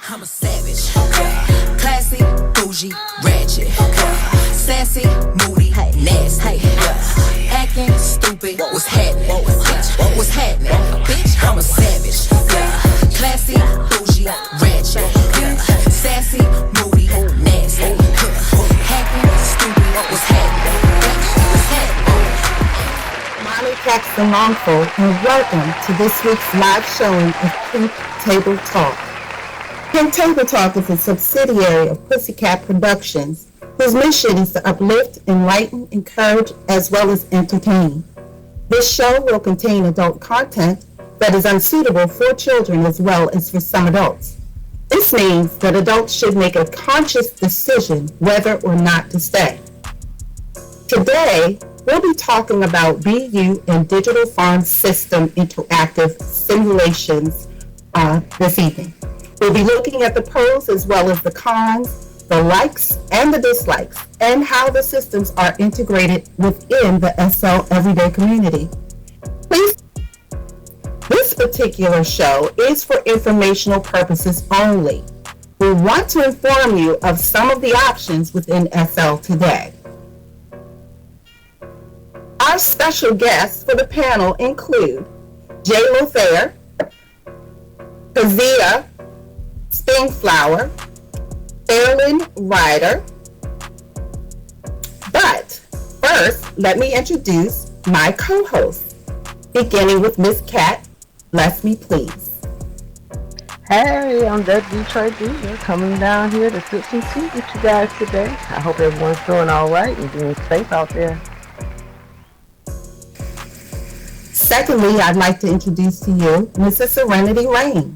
I'm a savage, classy, bougie, ratchet, sassy, moody, nasty, acting stupid. What's happening? What's happening? Bitch, I'm a savage, classy, bougie, ratchet, sassy, moody, nasty, acting stupid. What's happening? What's happening? Molly Jackson Longful, and welcome to this week's live showing of Pink Table Talk. Pink Table Talk is a subsidiary of Pussycat Productions, whose mission is to uplift, enlighten, encourage, as well as entertain. This show will contain adult content that is unsuitable for children as well as for some adults. This means that adults should make a conscious decision whether or not to stay. Today, we'll be talking about Beyou and Digital Farm System interactive simulations this evening. We'll be looking at the pros as well as the cons, the likes and the dislikes, and how the systems are integrated within the SL Everyday community. Please, this particular show is for informational purposes only. We want to inform you of some of the options within SL today. Our special guests for the panel include Jay Lothair, Kazia Springflower, Fairlyn Ryder. But first, let me introduce my co-hosts, beginning with Miss Kat. Bless me, please. Hey, I'm that Detroit Diva coming down here to sit and tea with you guys today. I hope everyone's doing all right and being safe out there. Secondly, I'd like to introduce to you Mrs. Serenity Rain.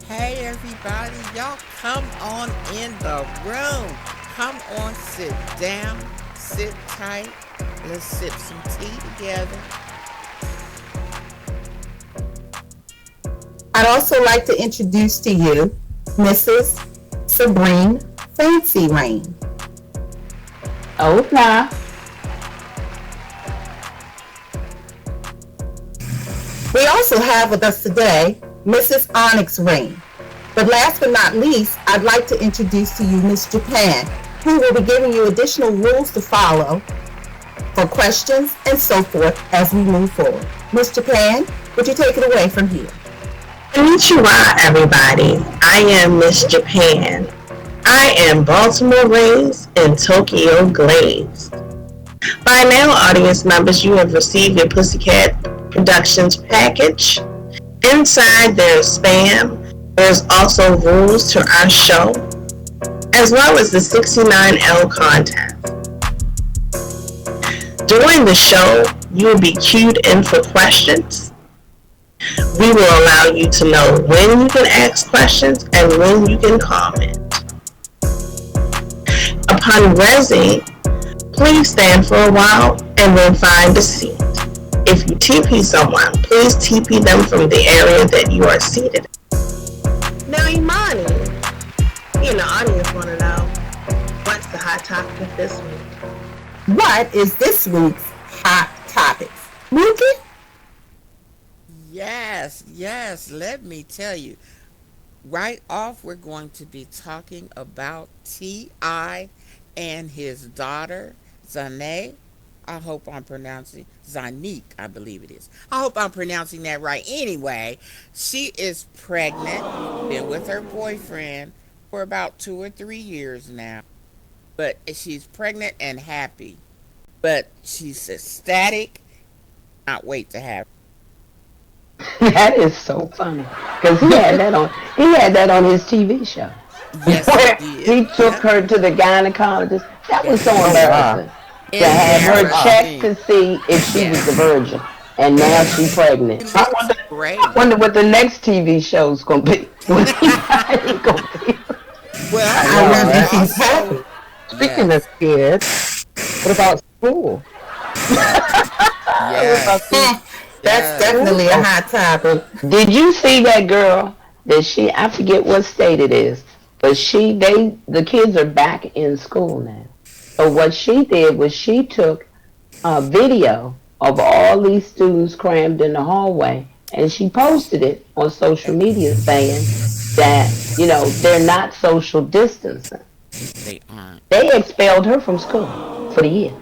Hey everybody, y'all come on in the room. Come on, sit down, sit tight. Let's sip some tea together. I'd also like to introduce to you Mrs. Sabrine Fancy Rain. Oh, nah. We also have with us today Mrs. Onyx Rain. But last but not least, I'd like to introduce to you Miss Japan, who will be giving you additional rules to follow for questions and so forth as we move forward. Miss Japan, would you take it away from here? Konnichiwa, everybody. I am Miss Japan. I am Baltimore raised and Tokyo glazed. By now, audience members, you have received your Pussycat Productions package. Inside there's spam. There's also rules to our show, as well as the 69L contest. During the show, you will be queued in for questions. We will allow you to know when you can ask questions and when you can comment. Upon resing, please stand for a while and then find a seat. If you TP someone, please TP them from the area that you are seated in. Now, Imani, you in the audience want to know, what's the hot topic of this week? What is this week's hot topics? Mookie? Yes, let me tell you. Right off, we're going to be talking about T.I. and his daughter, Zane. I hope I'm pronouncing Zanique, I believe it is. I hope I'm pronouncing that right. Anyway, she is pregnant, been with her boyfriend for about 2 or 3 years now. But she's pregnant and happy. But she's ecstatic. Not wait to have her. That is so funny. Because he had that on his TV show. Yes, he did. He took her to the gynecologist. That was so embarrassing. To have her check to see if she was a virgin, and now she's pregnant. I wonder what the next TV show's gonna be. Well, Speaking of kids, what about school? That's definitely a hot topic. Did you see that girl that I forget what state it is, but the kids are back in school now. So what she did was she took a video of all these students crammed in the hallway, and she posted it on social media saying that they're not social distancing. They aren't. They expelled her from school for the year.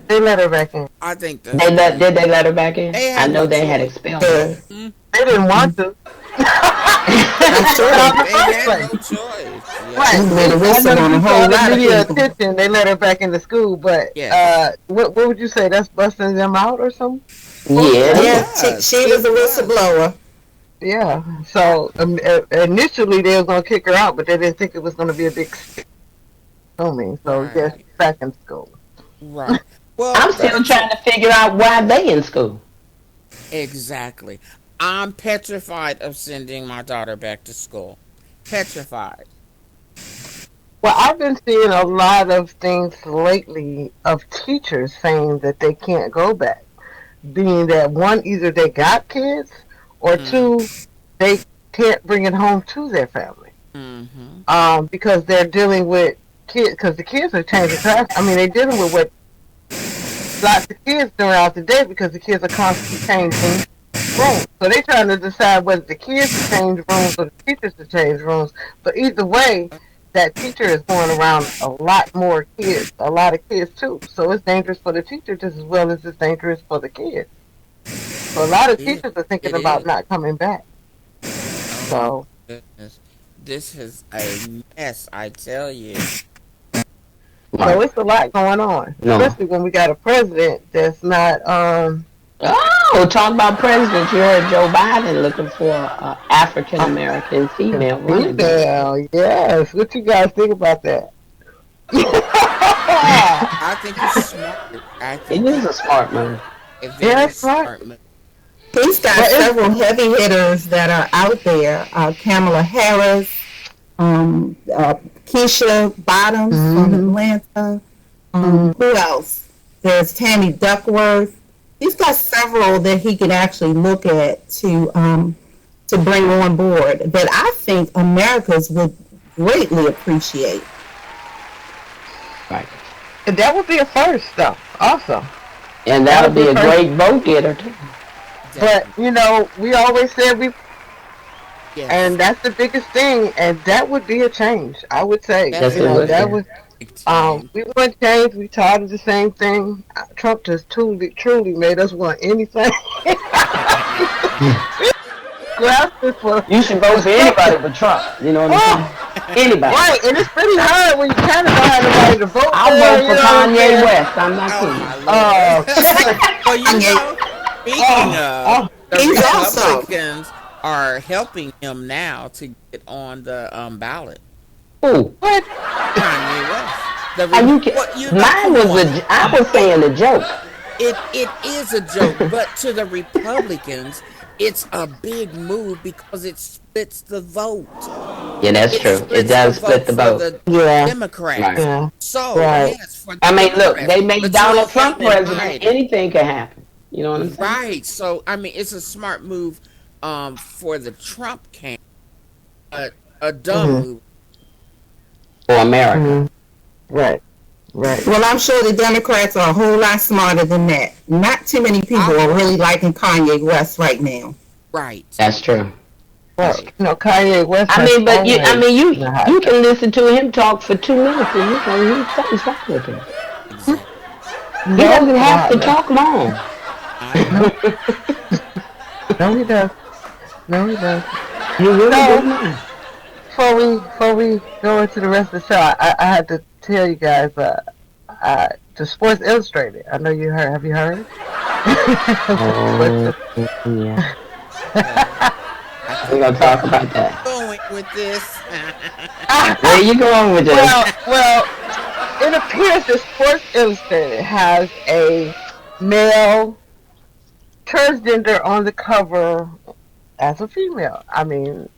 They let her back in. I think that's Did they let her back in? They I had know no they had choice. expelled her. They didn't want to. I'm sure They had no choice. Yeah. Right. made a I whistle know on the a people whole on the lot of media people. attention, they let her back into school, but Yes. what would you say? That's busting them out or something? Yeah. Yeah, she was a whistleblower. Yeah. So initially they was gonna kick her out, but they didn't think it was gonna be a big filming. So Right. yes, back in school. Right. Well, I'm still trying to figure out why they in school. exactly. I'm petrified of sending my daughter back to school. Petrified. Well, I've been seeing a lot of things lately of teachers saying that they can't go back, being that one, either they got kids, or two, they can't bring it home to their family. Because they're dealing with kids, because the kids are changing class. I mean, they're dealing with what lots of kids throughout the day because the kids are constantly changing rooms. So they're trying to decide whether the kids to change rooms or the teachers to change rooms. But either way, that teacher is going around a lot more kids, a lot of kids too. So it's dangerous for the teacher just as well as it's dangerous for the kids. So a lot of teachers are thinking about not coming back. So Goodness. This is a mess, I tell you. so it's a lot going on, especially when we got a president that's not. Oh, talk about presidents. You heard Joe Biden looking for an African American female running back. Female, yes. What you guys think about that? I think it's smart. I It think is a smart move. it's very Yeah, it's smart. smart. move. He's got several heavy hitters that are out there. Kamala Harris, Keisha Bottoms from Atlanta. Who else? There's Tammy Duckworth. He's got several that he can actually look at to bring on board that I think Americans would greatly appreciate. Right. And that would be a first, though. Also. And that would be a great vote getter, too. But, we always said Yes. and that's the biggest thing, and that would be a change, I would say. Yes, it would. That would, we want change, we tired of the same thing. Trump just truly made us want anything. You should vote for anybody but Trump. You know what I'm saying? Anybody. Right, and it's pretty hard when you kind of don't have nobody to vote I'll vote for Kanye West. I'm not kidding. Well, speaking of, the He's awesome. Republicans are helping him now to get on the ballot. Who? What? Kanye West. Are you kidding? Mine was I was saying a joke. It is a joke, but to the Republicans, it's a big move because it splits the vote. Yeah, that's true. It does split the vote. For the Yeah. Democrats. Right. Yeah. So, Right. yes, for the I mean, look, Democrats, they make but Donald you Trump have to president. hide it. Anything can happen. You know what I'm saying? Right. So, I mean, it's a smart move for the Trump camp, but a dumb move. For America. Right. Right. Well, I'm sure the Democrats are a whole lot smarter than that. Not too many people are really liking Kanye West right now. Right. That's true. Well, Kanye West. I mean, but you you can listen to him talk for 2 minutes and something's wrong with him. He doesn't have to talk long. No, he does. No, he does. You really don't. Before we go into the rest of the show, I had to tell you guys, the Sports Illustrated. I know you heard. Have you heard? Yeah. We're gonna talk about that. Going with this. Where you going with this? Well, it appears that Sports Illustrated has a male transgender on the cover as a female. I mean,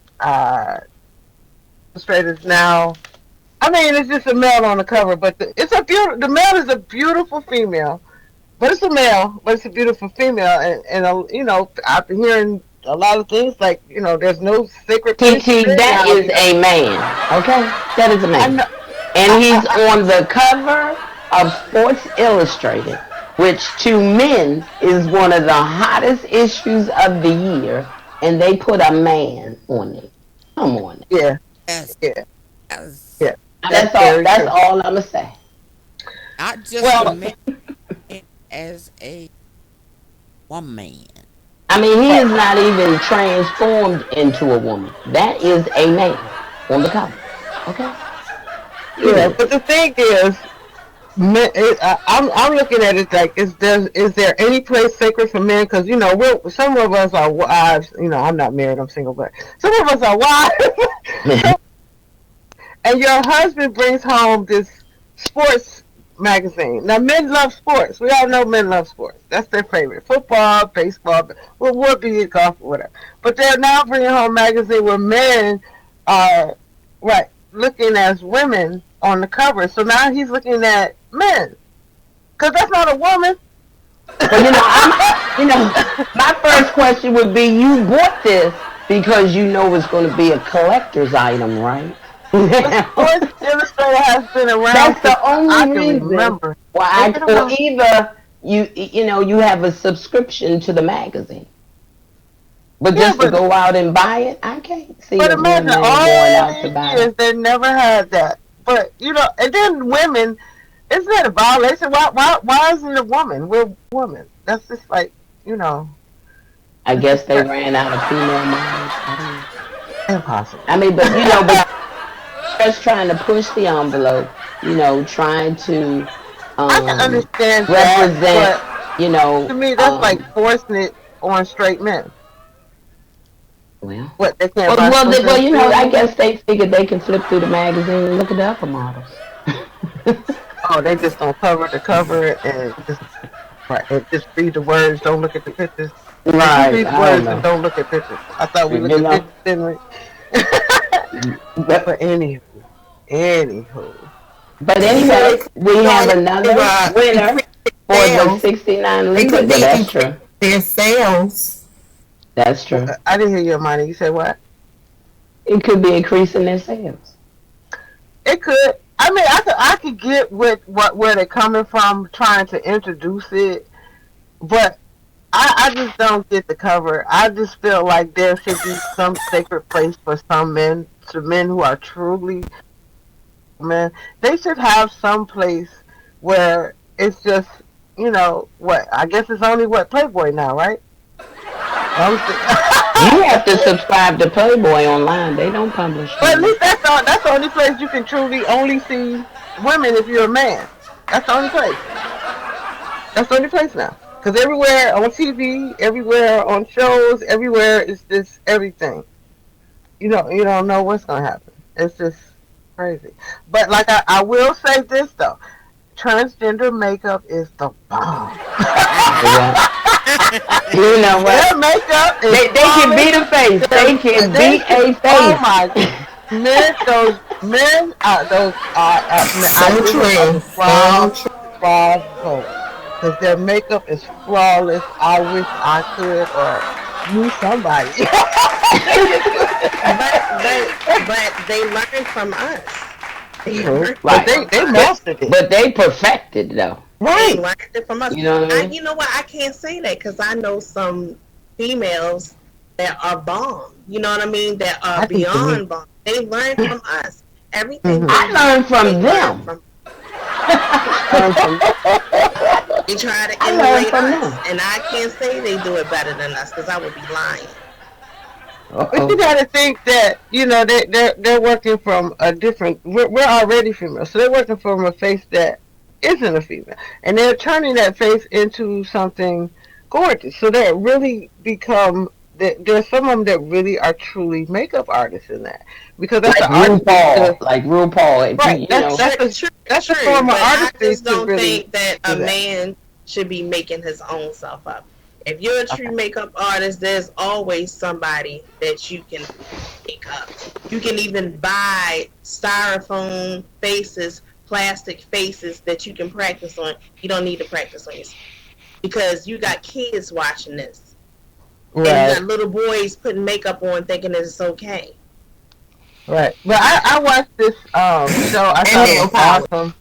Illustrated is now. I mean, it's just a male on the cover, but the male is a beautiful female, but it's a male, but it's a beautiful female, and I've been hearing a lot of things like, there's no sacred place. That is a man, okay? That is a man. And he's on the cover of Sports Illustrated, which to men is one of the hottest issues of the year, and they put a man on it. Come on. Yeah. As, Yeah, as yeah, that's That's all. very That's true. all I'm gonna say. not just a Well, man, as a woman. I mean, he right, is not even transformed into a woman. That is a man on the cover. Okay, yeah. period. But the thing is, I'm looking at it like, is there any place sacred for men? Because some of us are wives. I'm not married. I'm single, but some of us are wives. And your husband brings home this sports magazine. Now, men love sports. We all know men love sports. That's their favorite. Football, baseball, well, would be golf or whatever. But they're now bringing home a magazine where men are, right, looking as women on the cover. So now he's looking at men. Because that's not a woman. Well, my first question would be: you bought this because you know it's going to be a collector's item, right? The Sports Illustrated has been around That's since the I only can reason remember. why They've been or around. either you have a subscription to the magazine, but Yeah, just to but go out and buy it, I can't see But that one imagine man going all out to these buy it. years they never had that. But and then women, isn't that a violation? Why isn't a woman? We're women. That's just like you know, I it's guess just they ran out of female models. I don't know. impossible. I mean, but just trying to push the envelope, trying to I can understand that, represent, but you know, to me, that's like um, forcing it on straight men. well, What they can't well, buy well, Sports I Illustrated? guess they figured they can flip through the magazine and look at the upper models. Oh, they just gonna cover the cover and just right and just read the words. Don't look at the pictures. Did we Right, read I don't words and know. don't look at pictures? I thought we looked You at know, pictures, didn't we? but But anywho, but So anyway, they could we be have doing another winner increase for their the sales. 69 They liter. could Well, be that's increasing true. their sales. That's true. I didn't hear your money. You said what? It could be increasing their sales. It could. I mean, I could get where they're coming from, trying to introduce it, but I just don't get the cover. I just feel like there should be some sacred place for some men, to men who are truly men. They should have some place where it's just, what? I guess it's only what Playboy now, right? I'm You have to subscribe to Playboy online. They don't publish But at them. least that's the only place you can truly only see women if you're a man. That's the only place. That's the only place now. Because everywhere on TV, everywhere on shows, everywhere is just everything. You don't know what's gonna happen. It's just crazy. But like I will say this though, transgender makeup is the bomb. You know what? You know Their what? makeup is They can flawless. beat a face. They can They beat should. a Oh face. my men, those men, I So give them a true. So bravo, true. bravo, because their makeup is flawless. I wish I could or knew somebody that could do But they learn from us. They True, learn but Right. they from they But us. mastered it. but they perfected though. They Right. learned it from us. You know what I mean? You know what? I can't say that because I know some females that are bomb. You know what I mean? That are I think to me. beyond bomb. They learn from us. Everything Hmm. they I do, learned they from learn them. from. Learned from They try to I learned emulate from us, them. and I can't say they do it better than us because I would be lying. Uh But you oh. got to think that they're working from a different. We're already female, so they're working from a face that isn't a female, and they're turning that face into something gorgeous. So they really become. There's some of them that really are truly makeup artists in that, because that's Like the artistry to RuPaul. Like RuPaul. If right. you That's know. that's True, the true, that's the true. form of But I artistry just to don't really think that do a that. man should be making his own self up. If you're a true Okay. makeup artist, there's always somebody that you can make up. You can even buy styrofoam faces, plastic faces that you can practice on. You don't need to practice on yourself because you got kids watching this, and you Right. got little boys putting makeup on thinking that it's okay. Right. But I watched this show. I And thought it nail was polish. awesome.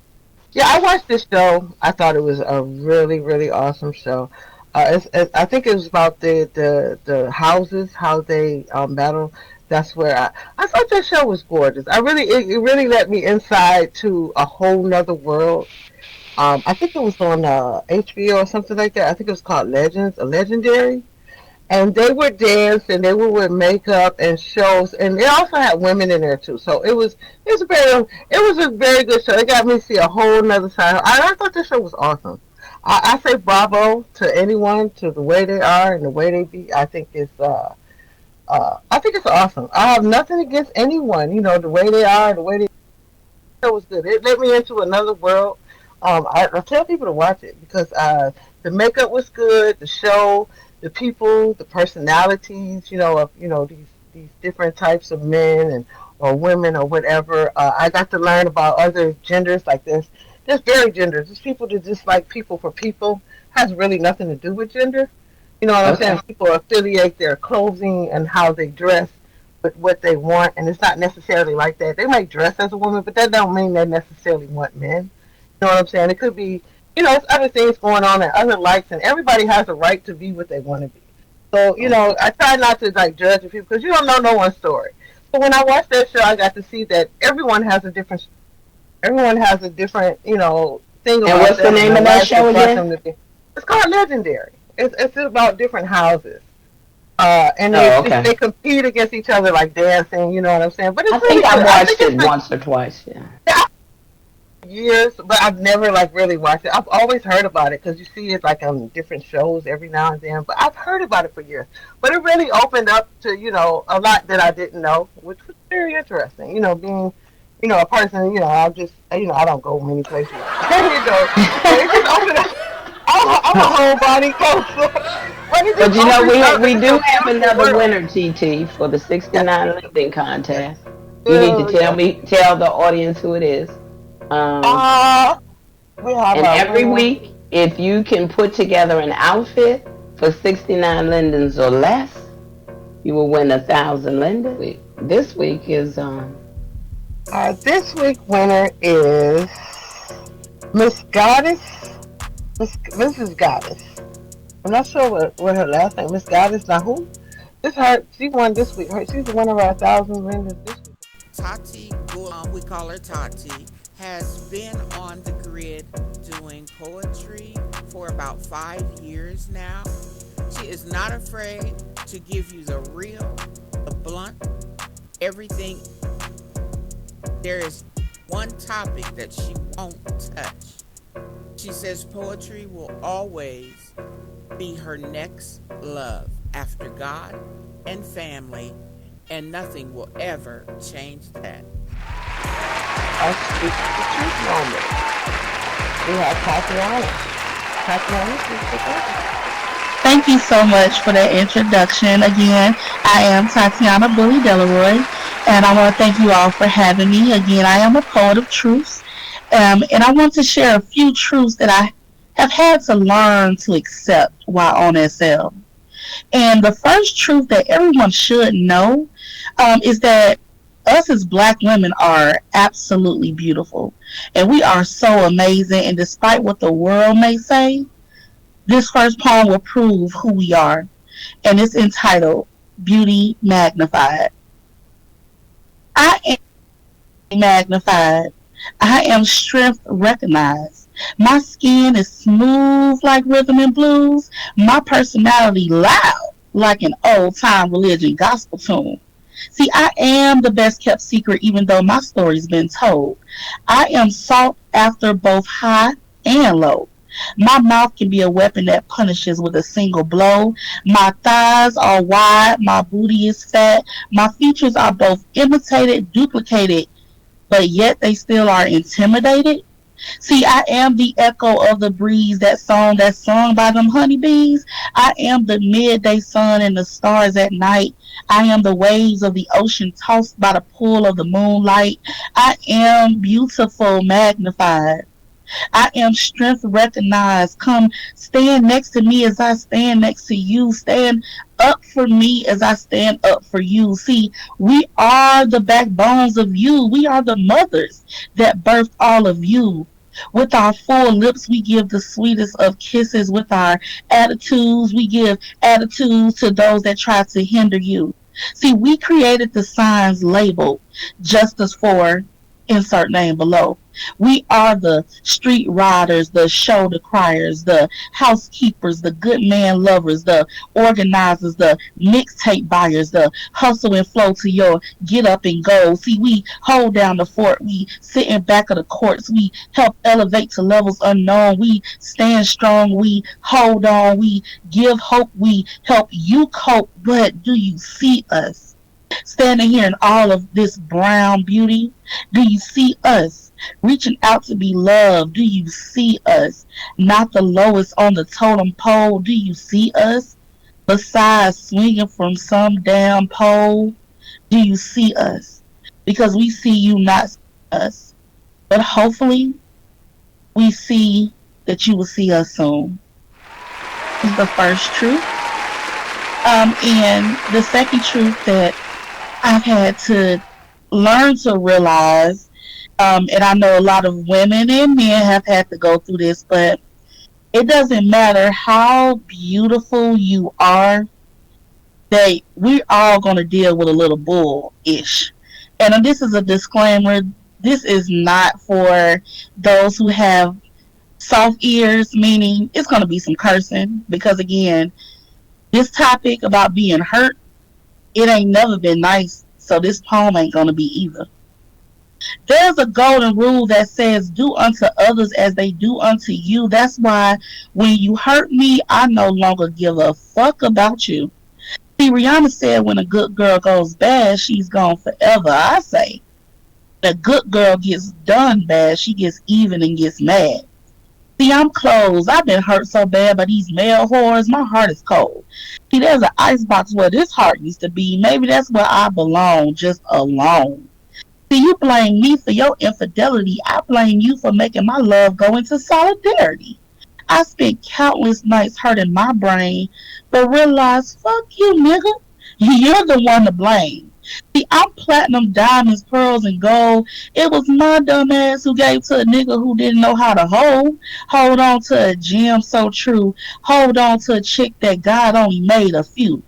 Yeah, I watched this show. I thought it was a really, really awesome show. I think it was about the houses, how they battle. that's where I thought that show was gorgeous. It really let me inside to a whole nother world. I think it was on HBO or something like that. I think it was called Legends, a Legendary. And they would dance and they would wear makeup and shows, and they also had women in there too. So it was a very good show. It got me to see a whole nother side. I thought this show was awesome. I say bravo to anyone, to the way they are and the way they be. I think it's awesome. I have nothing against anyone. The way they are, the way they. It was good. It let me into another world. I tell people to watch it because the makeup was good, the show, the people, the personalities. Of these different types of men and or women or whatever. I got to learn about other genders like this. There's very genders. There's people that just like people for people. Has really nothing to do with gender. You know what I'm saying? People affiliate their clothing and how they dress with what they want, and it's not necessarily like that. They might dress as a woman, but that don't mean they necessarily want men. You know what I'm saying? It could be, it's other things going on and other likes, and everybody has a right to be what they want to be. So, I try not to judge people because you don't know no one's story. But when I watched that show, I got to see that everyone has a different thing about them. And what's the name of that show again? It's called Legendary. It's about different houses. And they compete against each other like dancing, you know what I'm saying? But I think I watched it once or twice, yeah. Years, but I've never really watched it. I've always heard about it because you see it on different shows every now and then. But I've heard about it for years. But it really opened up to a lot that I didn't know, which was very interesting. Being a person. I just I don't go many places. It just opened up. I'm a homebody coach. But we do have another winner, TT, for the 69 lifting contest. You need to tell the audience who it is. And every week, if you can put together an outfit for 69 lindens or less, you will win 1,000 lindens. This week is this week winner is Miss Goddess. Mrs. Goddess. I'm not sure what her last name. Miss Goddess. Now who? She won this week. She's one of our 1,000 winners this week. Tati, we call her Tati, has been on the grid doing poetry for about 5 years now. She is not afraid to give you the real, the blunt, everything. There is one topic that she won't touch. She says poetry will always be her next love after God and family, and nothing will ever change that. I speak the truth moment. We have Tatiana. Thank you so much for that introduction. Again, I am Tatiana Bully Delaroy, and I want to thank you all for having me. Again, I am a poet of truth. And I want to share a few truths that I have had to learn to accept while on SL. And the first truth that everyone should know is that us as Black women are absolutely beautiful. And we are so amazing. And despite what the world may say, this first poem will prove who we are. And it's entitled Beauty Magnified. I am magnified. I am strength recognized. My skin is smooth like rhythm and blues. My personality loud like an old-time religion gospel tune. See, I am the best kept secret even though my story's been told. I am sought after both high and low. My mouth can be a weapon that punishes with a single blow. My thighs are wide, my booty is fat. My features are both imitated, duplicated, but yet they still are intimidated. See, I am the echo of the breeze, that song that's sung by them honeybees. I am the midday sun and the stars at night. I am the waves of the ocean tossed by the pull of the moonlight. I am beautiful, magnified. I am strength recognized. Come stand next to me as I stand next to you. Stand up for me as I stand up for you. See, we are the backbones of you. We are the mothers that birthed all of you. With our full lips, we give the sweetest of kisses. With our attitudes, we give attitudes to those that try to hinder you. See, we created the signs labeled justice for insert name below. We are the street riders, the shoulder criers, the housekeepers, the good man lovers, the organizers, the mixtape buyers, the hustle and flow to your get up and go. See, we hold down the fort. We sit in back of the courts. We help elevate to levels unknown. We stand strong. We hold on. We give hope. We help you cope. But do you see us? Standing here in all of this brown beauty, do you see us? Reaching out to be loved, do you see us? Not the lowest on the totem pole, do you see us? Besides swinging from some damn pole, do you see us? Because we see you, not us. But hopefully, we see that you will see us soon. Is the first truth. And the second truth that I've had to learn to realize, and I know a lot of women and men have had to go through this, but it doesn't matter how beautiful you are, we're all going to deal with a little bull-ish. And this is a disclaimer. This is not for those who have soft ears, meaning it's going to be some cursing, because again, this topic about being hurt, it ain't never been nice, so this poem ain't gonna be either. There's a golden rule that says, do unto others as they do unto you. That's why when you hurt me, I no longer give a fuck about you. See, Rihanna said when a good girl goes bad, she's gone forever. I say, the good girl gets done bad, she gets even and gets mad. See, I'm closed. I've been hurt so bad by these male whores. My heart is cold. See, there's an icebox where this heart used to be. Maybe that's where I belong, just alone. See, you blame me for your infidelity. I blame you for making my love go into solidarity. I spent countless nights hurting my brain, but realized, fuck you, nigga. You're the one to blame. See, I'm platinum, diamonds, pearls, and gold. It was my dumb ass who gave to a nigga who didn't know how to hold. Hold on to a gem so true. Hold on to a chick that God only made a few.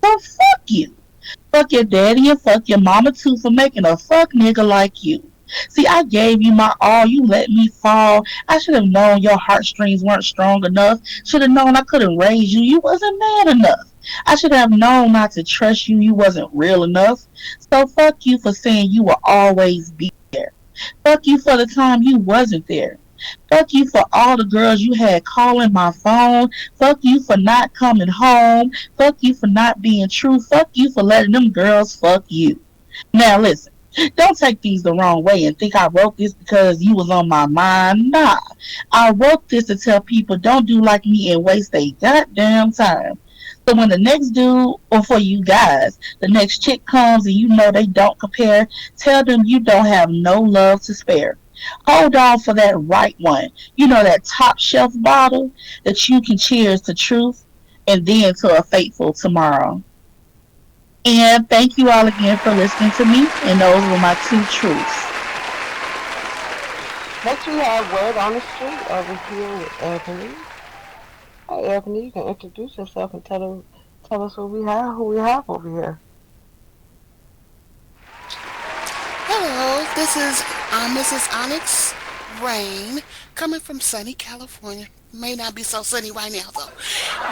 So fuck you. Fuck your daddy and fuck your mama too for making a fuck nigga like you. See, I gave you my all. You let me fall. I should have known your heartstrings weren't strong enough. Should have known I couldn't raise you. You wasn't man enough. I should have known not to trust you. You wasn't real enough. So fuck you for saying you will always be there. Fuck you for the time you wasn't there. Fuck you for all the girls you had calling my phone. Fuck you for not coming home. Fuck you for not being true. Fuck you for letting them girls fuck you. Now listen. Don't take these the wrong way and think I wrote this because you was on my mind. Nah. I wrote this to tell people don't do like me and waste their goddamn time. So when the next dude, or for you guys, the next chick comes and you know they don't compare, tell them you don't have no love to spare. Hold on for that right one. You know, that top shelf bottle that you can cheers to truth and then to a fateful tomorrow. And thank you all again for listening to me. And those were my two truths. Next we have Word on the Street over here with Anthony. Hi Anthony, you can introduce yourself and tell us who we have over here. Hello, this is Mrs. Onyx Rain coming from sunny California. May not be so sunny right now though.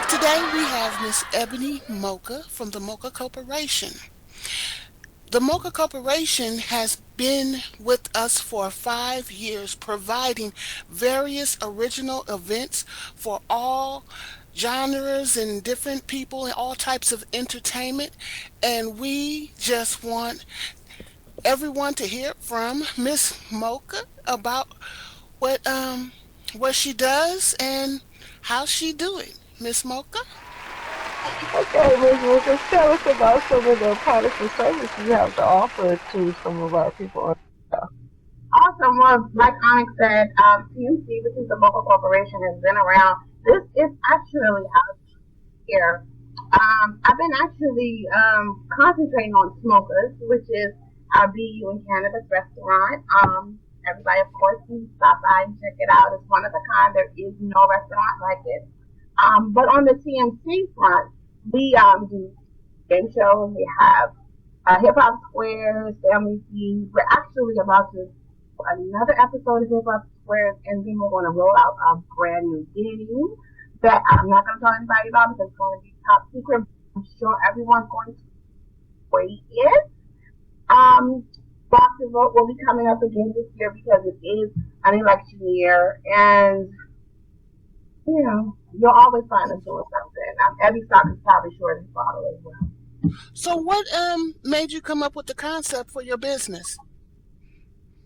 Today we have Miss Ebony Mocha from the Mocha Corporation. The Mocha Corporation has been with us for 5 years, providing various original events for all genres and different people and all types of entertainment. And we just want everyone to hear from Miss Mocha about what she does and how she do it. Miss Mocha? Okay, Ms. Lucas, tell us about some of the products and services you have to offer to some of our people on the show. Awesome. Well, like Onyx said, PMC, which is the Mocha Corporation, has been around. This is actually out here. I've been actually concentrating on smokers, which is our Beyou and Cannabis restaurant. Everybody, of course, can stop by and check it out. It's one of a kind. There is no restaurant like it. But on the TMC front, we do game shows. We have Hip Hop Squares, Family Feud. We're actually about to do another episode of Hip Hop Squares, and then we're going to roll out a brand new game that I'm not going to tell anybody about because it's going to be top secret. I'm sure everyone's going to wait it. Box and Vote will be coming up again this year because it is an election year, and you'll always find us doing something. Every stock is probably short and follow as well. So what made you come up with the concept for your business?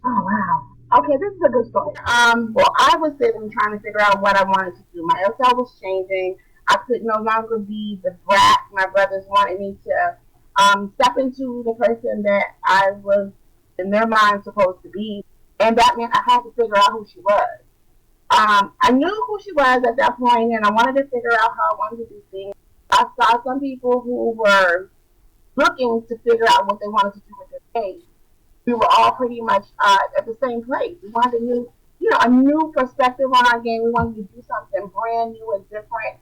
Oh wow. Okay, this is a good story. Well, I was sitting trying to figure out what I wanted to do. My SL was changing. I could no longer be the brat my brothers wanted me to step into the person that I was in their mind supposed to be, and that meant I had to figure out who she was. I knew who she was at that point, and I wanted to figure out how I wanted to do things. I saw some people who were looking to figure out what they wanted to do with their day. We were all pretty much at the same place. We wanted a new perspective on our game. We wanted to do something brand new and different,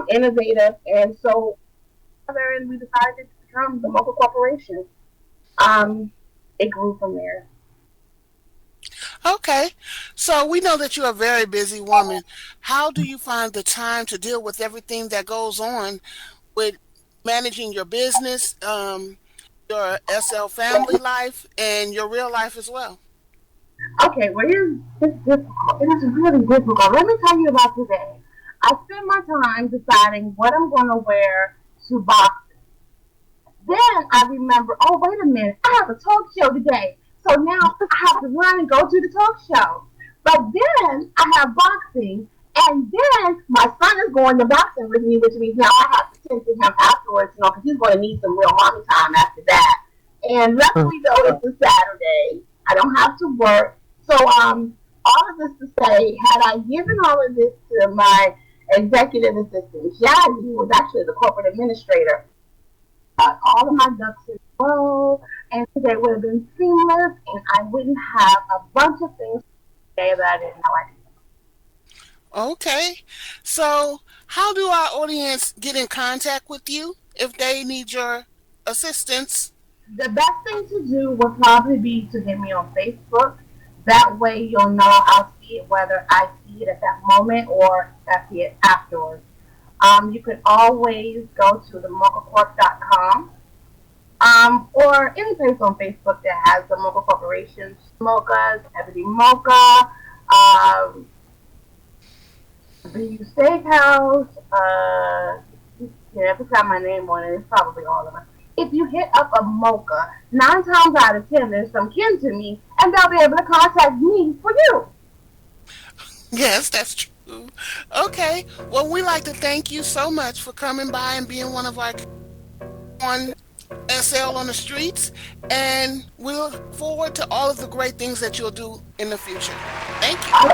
innovative, and so we decided to become the Mocha Corporation. It grew from there. Okay, so we know that you're a very busy woman. How do you find the time to deal with everything that goes on with managing your business, your SL family life, and your real life as well? Okay, well, it's difficult. It is really difficult. Let me tell you about today. I spend my time deciding what I'm going to wear to boxing. Then I remember, oh, wait a minute, I have a talk show today. So now I have to run and go to the talk show. But then I have boxing, and then my son is going to boxing with me, which means now I have to tend to him afterwards, because he's going to need some real mommy time after that. And luckily, though, it's a Saturday. I don't have to work. So all of this to say, had I given all of this to my executive assistant, Jackie, who was actually the corporate administrator, all of my ducks in a row, and today would have been seamless, and I wouldn't have a bunch of things to say that I didn't know I did. Okay, so how do our audience get in contact with you if they need your assistance? The best thing to do would probably be to get me on Facebook. That way you'll know I'll see it, whether I see it at that moment or I see it afterwards. You can always go to themochacorp.com or any place on Facebook that has the Mocha Corporation, Mochas, Ebony Mocha, Beyou Steakhouse, if it's got my name on it, it's probably all of them. If you hit up a Mocha, 9 times out of 10, there's some kin to me, and they'll be able to contact me for you. Yes, that's true. Okay, well, we'd like to thank you so much for coming by and being one of our on SL on the streets, and we look forward to all of the great things that you'll do in the future. Thank you.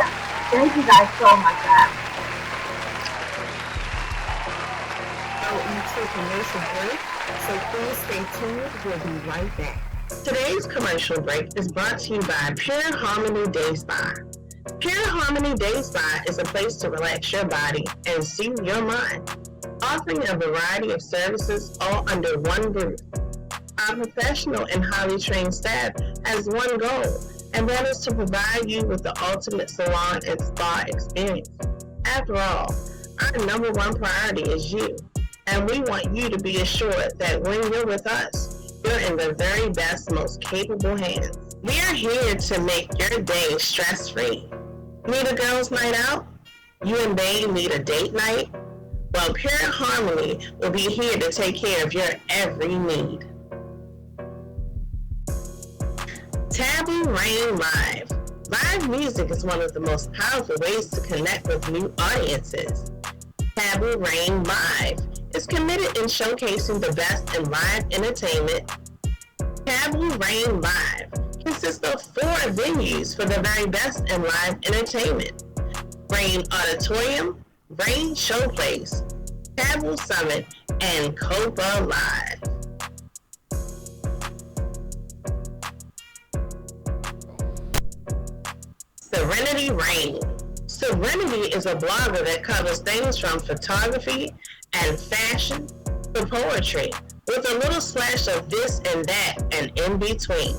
Thank you guys so much for having me. Into commercial break, so please stay tuned. We'll be right back. Today's commercial break is brought to you by Pure Harmony Day Spa. Pure Harmony Day Spa is a place to relax your body and soothe your mind, offering a variety of services all under one roof. Our professional and highly trained staff has one goal, and that is to provide you with the ultimate salon and spa experience. After all, our number one priority is you, and we want you to be assured that when you're with us, you're in the very best, most capable hands. We are here to make your day stress-free. Need a girls' night out? You and Beyou need a date night? Well, Pure Harmony will be here to take care of your every need. Taboo Rain Live. Live music is one of the most powerful ways to connect with new audiences. Taboo Rain Live is committed in showcasing the best in live entertainment. Taboo Rain Live consists of 4 venues for the very best in live entertainment: Rain Auditorium, Rain Showplace, Taboo Summit, and Cobra Live. Serenity Rain. Serenity is a blogger that covers things from photography and fashion to poetry, with a little splash of this and that and in between.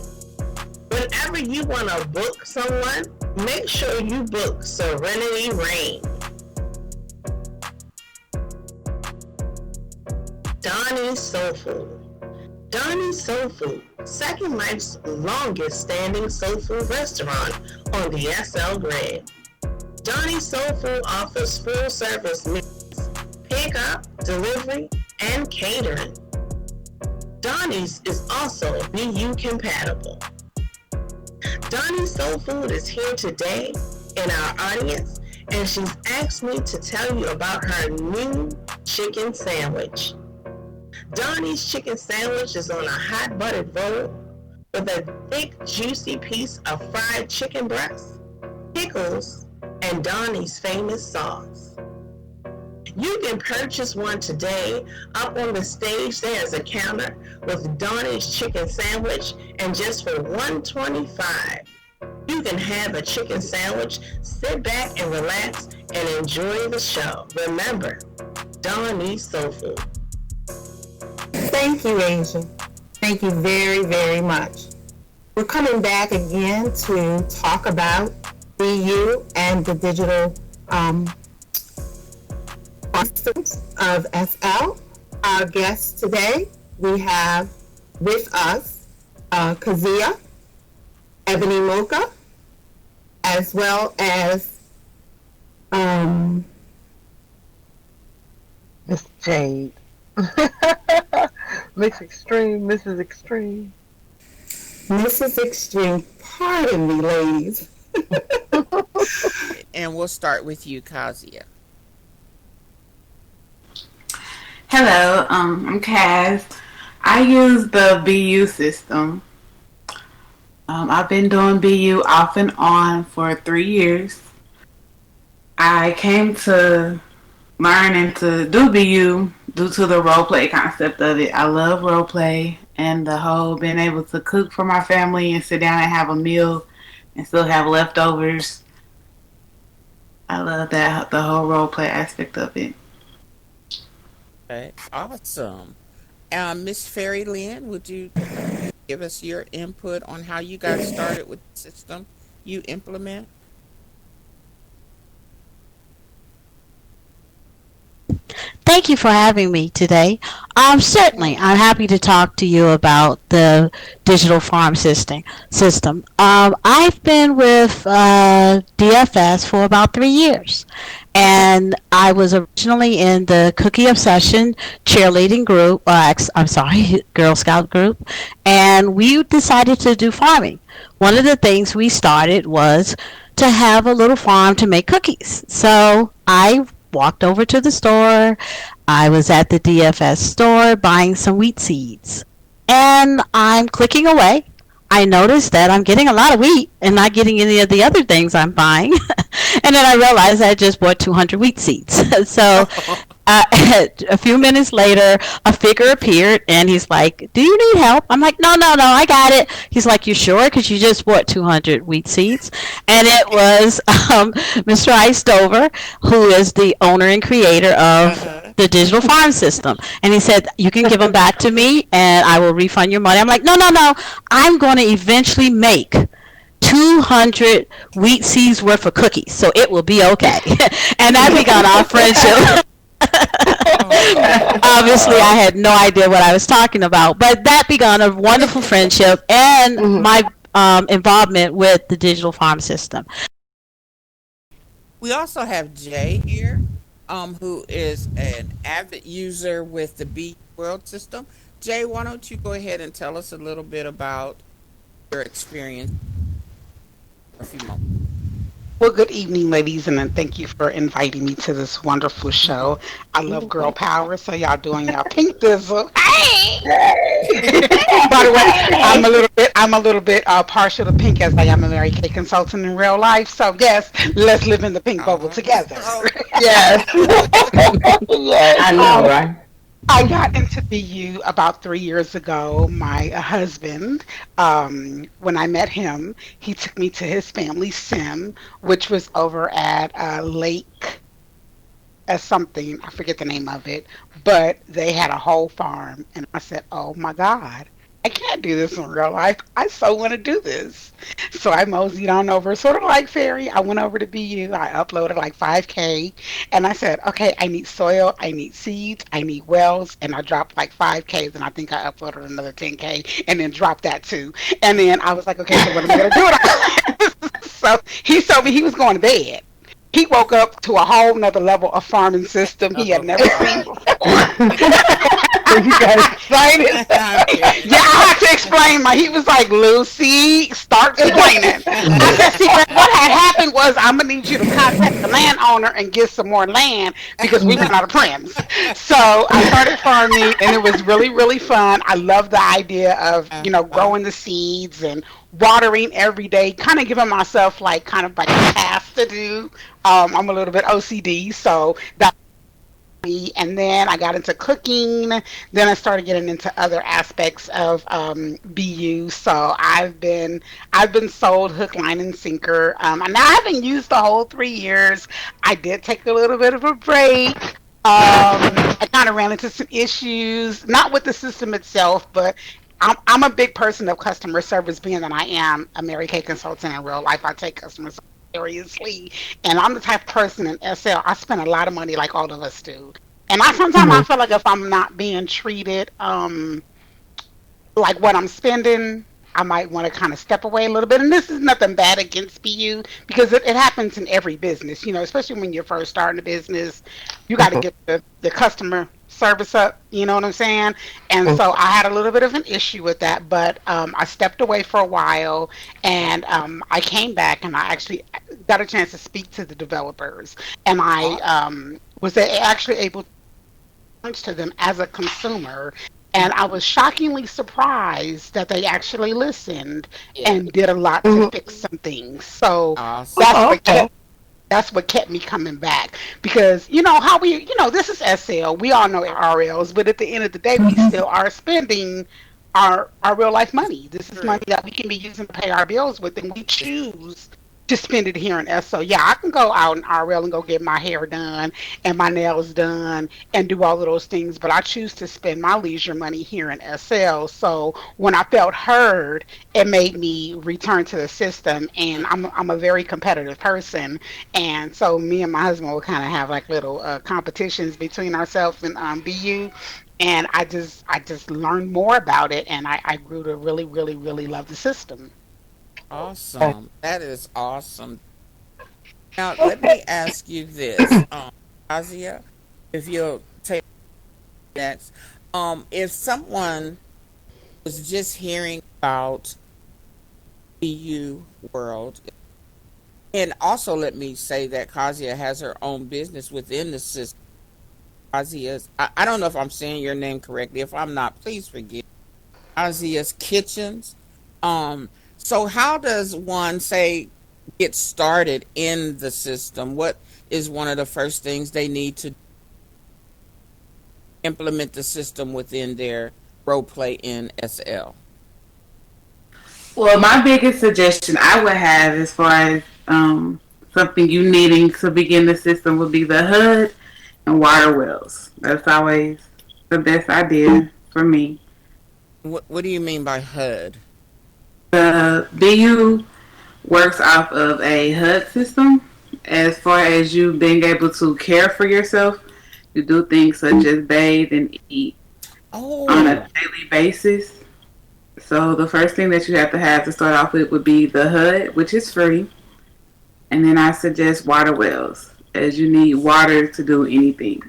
Whenever you want to book someone, make sure you book Serenity Rain. Donnie's Soul Food. Donnie's Soul Food, Second Life's longest standing soul food restaurant on the SL grid. Donnie's Soul Food offers full service meals, pickup, delivery, and catering. Donnie's is also Beyou compatible. Donnie's Soul Food is here today in our audience, and she's asked me to tell you about her new chicken sandwich. Donnie's chicken sandwich is on a hot buttered roll with a thick, juicy piece of fried chicken breast, pickles, and Donnie's famous sauce. You can purchase one today. Up on the stage, there's a counter with Donnie's chicken sandwich, and just for $1.25, you can have a chicken sandwich, sit back and relax, and enjoy the show. Remember, Donnie's Soul Food. Thank you, Asia. Thank you very, very much. We're coming back again to talk about Beyou and the digital systems of SL. Our guests today, we have with us Kazia, Ebony Mocha, as well as Miss Jade. Miss Extreme, Mrs. Extreme. Mrs. Extreme. Pardon me, ladies. And we'll start with you, Kazia. Hello, I'm Kaz. I use the Beyou system. I've been doing Beyou off and on for 3 years. I came to learn and to do Beyou due to the role play concept of it. I love role play and the whole being able to cook for my family and sit down and have a meal and still have leftovers. I love that, the whole role play aspect of it. Okay, awesome. Miss Fairy Lynn, would you give us your input on how you got started with the system you implement? Thank you for having me today. Certainly, I'm happy to talk to you about the digital farm system. I've been with DFS for about 3 years, and I was originally in the Cookie Obsession cheerleading group, Girl Scout group, and we decided to do farming. One of the things we started was to have a little farm to make cookies. So I walked over to the store. I was at the DFS store buying some wheat seeds. And I'm clicking away. I noticed that I'm getting a lot of wheat and not getting any of the other things I'm buying. And then I realized I just bought 200 wheat seeds. So a few minutes later, a figure appeared, and he's like, "Do you need help?" I'm like, No, I got it." He's like, "You sure? Because you just bought 200 wheat seeds." And it was Mr. Istover, who is the owner and creator of the digital farm system. And he said, "You can give them back to me, and I will refund your money." I'm like, No. I'm going to eventually make 200 wheat seeds worth of cookies, so it will be okay. And that began our friendship. Obviously, I had no idea what I was talking about, but that began a wonderful friendship and my involvement with the digital farm system. We also have Jay here, who is an avid user with the B World system. Jay, why don't you go ahead and tell us a little bit about your experience for a few moments. Well, good evening, ladies, and thank you for inviting me to this wonderful show. I love girl power, so y'all doing y'all pink dizzle. Hey! By the way, I'm a little bit partial to pink, as I am a Mary Kay consultant in real life. So yes, let's live in the pink bubble together. Yes. Yes. I know, right? I got into BU about 3 years ago. My husband, when I met him, he took me to his family sim, which was over at Lake as something. I forget the name of it, but they had a whole farm, and I said, "Oh my God, I can't do this in real life. I so want to do this." So I moseyed on over, sort of like Fairy. I went over to BU. I uploaded like 5K, and I said, "Okay, I need soil, I need seeds, I need wells," and I dropped like 5Ks, and I think I uploaded another 10K, and then dropped that too. And then I was like, "Okay, so what am I gonna do?" So he told me he was going to bed. He woke up to a whole nother level of farming system he had never seen before. You got excited. Yeah, I had to explain. He was like, "Lucy, start explaining." I said, "See, what had happened was I'm gonna need you to contact the landowner and get some more land because we ran out of trims." So I started farming, and it was really, really fun. I love the idea of growing the seeds and watering every day, kind of giving myself kind of like a task to do. I'm a little bit OCD, so that. And then I got into cooking. Then I started getting into other aspects of BU. So I've been sold hook, line, and sinker. And I haven't used the whole 3 years. I did take a little bit of a break. I kind of ran into some issues, not with the system itself, but I'm a big person of customer service, being that I am a Mary Kay consultant in real life. I take customer service seriously, and I'm the type of person in SL. I spend a lot of money, like all of us do, and sometimes I feel like if I'm not being treated like what I'm spending, I might want to kind of step away a little bit. And this is nothing bad against BU because it happens in every business, especially when you're first starting a business. You got to get the customer service up, you know what I'm saying? And so I had a little bit of an issue with that, but I stepped away for a while, and I came back, and I actually got a chance to speak to the developers, and I was actually able to them as a consumer, and I was shockingly surprised that they actually listened and did a lot to fix some things. So that's what kept me coming back, because how this is SL, we all know RLs, but at the end of the day, we still are spending our real life money. This is money that we can be using to pay our bills with, and we choose to spend it here in S. So yeah, I can go out in RL and go get my hair done and my nails done and do all of those things, but I choose to spend my leisure money here in SL. So when I felt heard, it made me return to the system, and I'm a very competitive person, and so me and my husband will kind of have like little competitions between ourselves and BU. And I just learned more about it, and I grew to really, really, really love the system. Awesome. That is awesome. Now, let me ask you this, Azia, if you'll take next. If someone was just hearing about BU World, and also let me say that Kazia has her own business within the system. Kazia's, I don't know if I'm saying your name correctly. If I'm not, please forgive. Kazia's Kitchens. So how does one get started in the system? What is one of the first things they need to implement the system within their role play in SL? Well, my biggest suggestion I would have as far as something you needing to begin the system would be the HUD and water wells. That's always the best idea for me. What do you mean by HUD? The BU works off of a HUD system. As far as you being able to care for yourself, you do things such as bathe and eat on a daily basis. So the first thing that you have to start off with would be the HUD, which is free. And then I suggest water wells, as you need water to do anything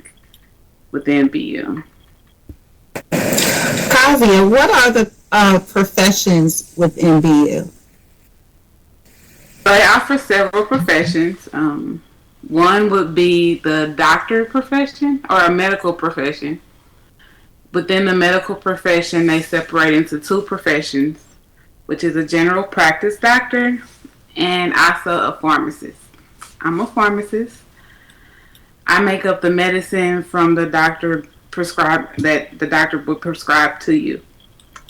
within BU. Kavia, what are the professions within BU? They offer several professions. One would be the doctor profession or a medical profession. Within the medical profession, they separate into two professions, which is a general practice doctor and also a pharmacist. I'm a pharmacist. I make up the medicine from the doctor that the doctor would prescribe to you.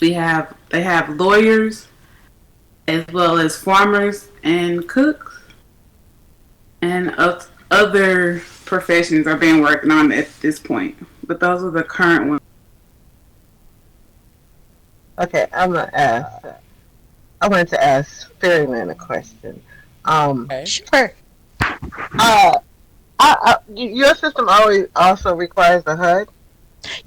They have lawyers as well as farmers and cooks and other professions I've been working on at this point, but those are the current ones. Okay, I'm gonna ask. I wanted to ask Fairyland a question. Okay. Sure. Uh, your system always also requires a HUD.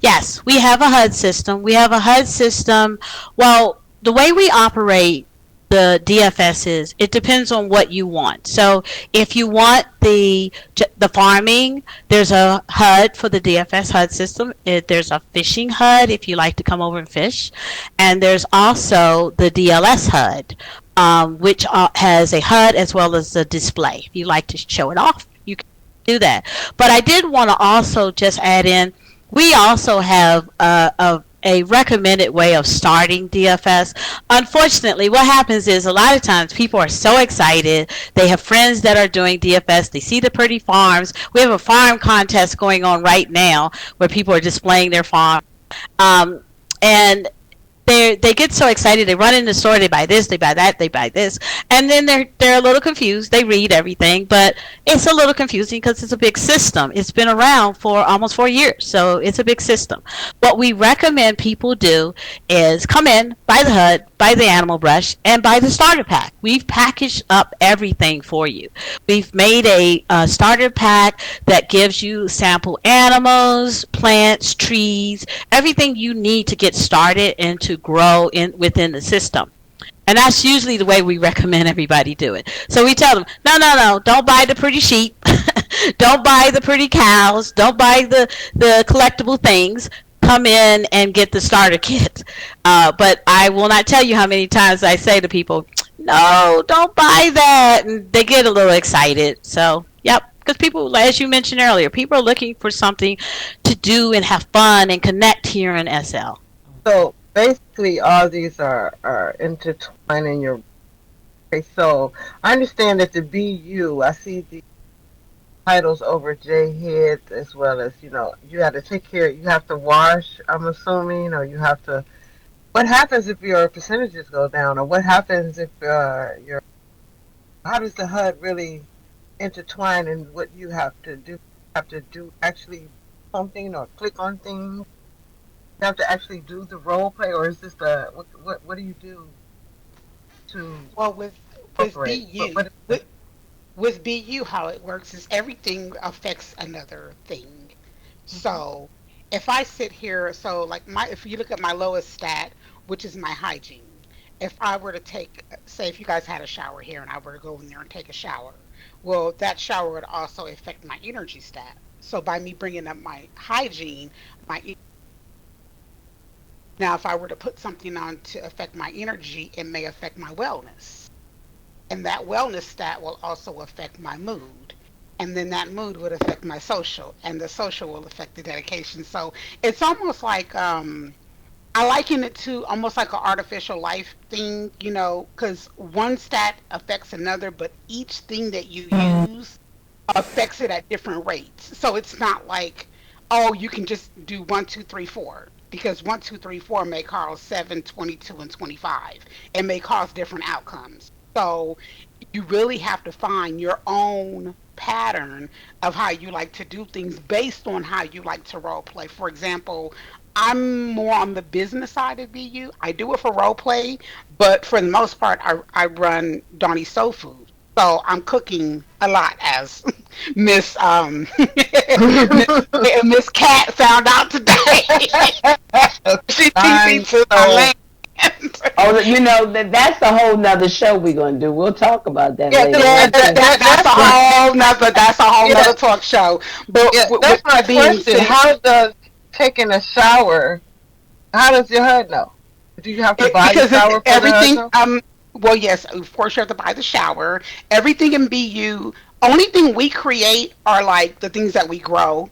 Yes, we have a HUD system. We have a HUD system. Well, the way we operate the DFS is it depends on what you want. So if you want the farming, there's a HUD for the DFS HUD system. There's a fishing HUD if you like to come over and fish, and there's also the DLS HUD, which has a HUD as well as a display. If you like to show it off, you can do that. But I did want to also just add in we also have a recommended way of starting DFS. Unfortunately, what happens is a lot of times people are so excited. They have friends that are doing DFS. They see the pretty farms. We have a farm contest going on right now where people are displaying their farm. And they get so excited. They run in the store. They buy this. They buy that. They buy this, and then they're a little confused. They read everything, but it's a little confusing because it's a big system. It's been around for almost 4 years, so it's a big system. What we recommend people do is come in, buy the HUD, buy the animal brush, and buy the starter pack. We've packaged up everything for you. We've made a starter pack that gives you sample animals, plants, trees, everything you need to get started and to grow within the system. And that's usually the way we recommend everybody do it. So we tell them, no, don't buy the pretty sheep. Don't buy the pretty cows. Don't buy the collectible things. Come in and get the starter kit. But I will not tell you how many times I say to people, no, don't buy that. And they get a little excited. So, yep. Because people, as you mentioned earlier, people are looking for something to do and have fun and connect here in SL. So basically, all these are intertwined in your. Okay, so I understand that the BU, I see the titles over J head as well as you have to take care. You have to wash. I'm assuming, or you have to. What happens if your percentages go down, or what happens if your? How does the HUD really intertwine in what you have to do? Have to do actually something or click on things. You have to actually do the role play, or is this what do you do to Well, with operate? BU, with BU, how it works is everything affects another thing. So if I sit here, so like if you look at my lowest stat, which is my hygiene, if I were to take, say, if you guys had a shower here and I were to go in there and take a shower, well, that shower would also affect my energy stat. So by me bringing up my hygiene, now if I were to put something on to affect my energy, it may affect my wellness. And that wellness stat will also affect my mood. And then that mood would affect my social, and the social will affect the dedication. So it's almost like I liken it to almost like an artificial life thing, because one stat affects another, but each thing that you use affects it at different rates. So it's not like, oh, you can just do 1, 2, 3, 4, because 1, 2, 3, 4 may cause 7, 22, and 25. It may cause different outcomes. So you really have to find your own pattern of how you like to do things based on how you like to role play. For example, I'm more on the business side of BU. I do it for role play, but for the most part, I run Donnie Soul Food. So I'm cooking a lot, as Miss Miss Cat found out today. She beat me to my land. That's a whole nother show we're gonna do. We'll talk about that later. That's a whole nother talk show. But that's my question. How does taking a shower? How does your HUD know? Do you have to buy the shower for everything? The HUD? Well, yes, of course you have to buy the shower. Everything in BU. Only thing we create are like the things that we grow.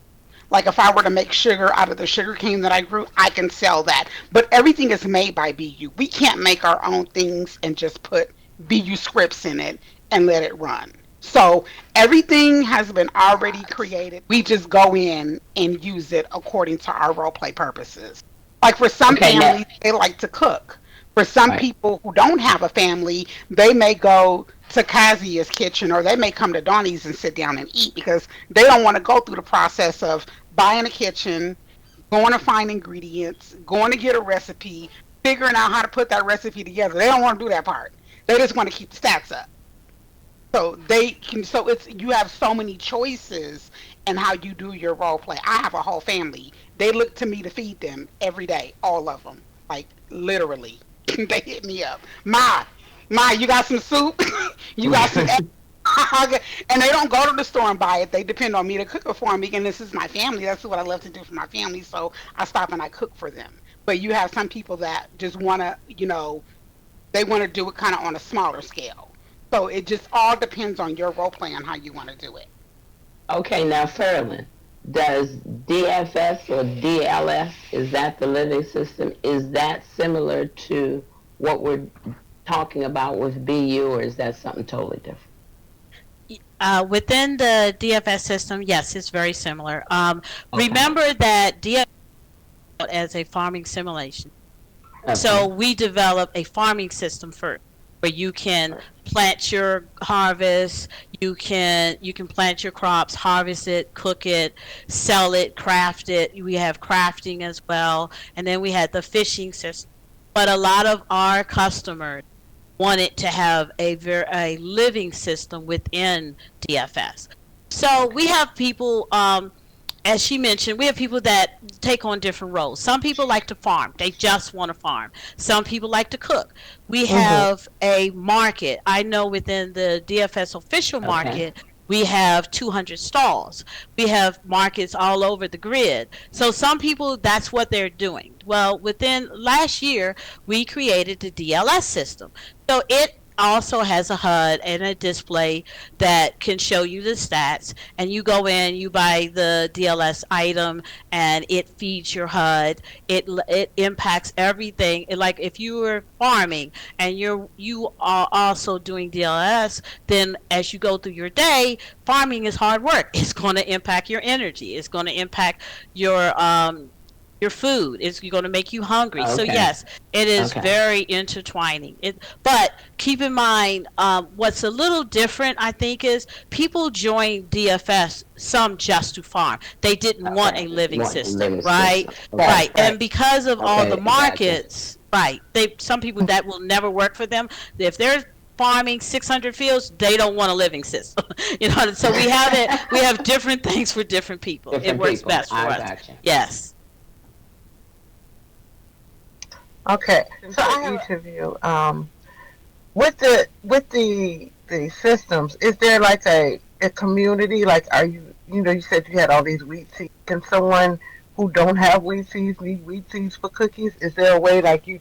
Like if I were to make sugar out of the sugar cane that I grew, I can sell that. But everything is made by BU. We can't make our own things and just put BU scripts in it and let it run. So everything has been already created. We just go in and use it according to our role play purposes. Like for some families, they like to cook. For some Right. people who don't have a family, they may go to Kazia's kitchen or they may come to Donnie's and sit down and eat because they don't want to go through the process of buying a kitchen, going to find ingredients, going to get a recipe, figuring out how to put that recipe together. They don't want to do that part. They just want to keep the stats up. So they can. So it's you have so many choices in how you do your role play. I have a whole family. They look to me to feed them every day, all of them, like literally. They hit me up, Ma, you got some soup? You got some eggs? And they don't go to the store and buy it. They depend on me to cook it for me. And this is my family. That's what I love to do for my family. So I stop and I cook for them. But you have some people that just want to, they want to do it kind of on a smaller scale. So it just all depends on your role play and how you want to do it. Okay, now Ferlin, does DFS or DLS, is that the living system? Is that similar to what we're talking about with BU, or is that something totally different? Within the DFS system, yes, it's very similar. Okay. Remember that DFS as a farming simulation. Okay. So we develop a farming system first, where you can plant your harvest, you can plant your crops, harvest it, cook it, sell it, craft it. We have crafting as well, and then we had the fishing system. But a lot of our customers wanted to have a living system within DFS. So we have people, as she mentioned, we have people that take on different roles. Some people like to farm. They just want to farm. Some people like to cook. We have a market. I know within the DFS official market, we have 200 stalls. We have markets all over the grid. So some people, that's what they're doing. Well, within last year, we created the DLS system. So it also has a HUD and a display that can show you the stats, and you go in, you buy the DLS item, and it feeds your HUD. It impacts everything. Like if you were farming and you are also doing DLS, then as you go through your day, farming is hard work. It's going to impact your energy. It's going to impact your food. It's going to make you hungry. So yes, it is very intertwining. But keep in mind, what's a little different, I think, is people join DFS some just to farm. They didn't want a living system, right? Right. And because of all the markets, right? Some people that will never work for them. If they're farming 600 fields, they don't want a living system. So we have it. We have different things for different people. It works best for us. Gotcha. Yes. Okay, so each of you, with the systems, is there like a community? Like, are you you said you had all these wheat seeds. Can someone who don't have wheat seeds need wheat seeds for cookies? Is there a way like you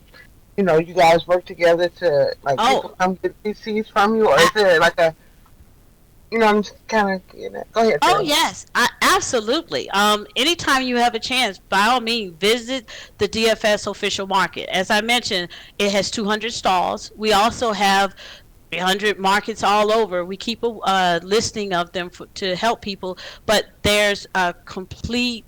guys work together to like people come get wheat seeds from you, or is there like a I'm just kind of go ahead. Oh yes, absolutely. Anytime you have a chance, by all means, visit the DFS official market. As I mentioned, it has 200 stalls. We also have 300 markets all over. We keep a listing of them to help people, but there's a complete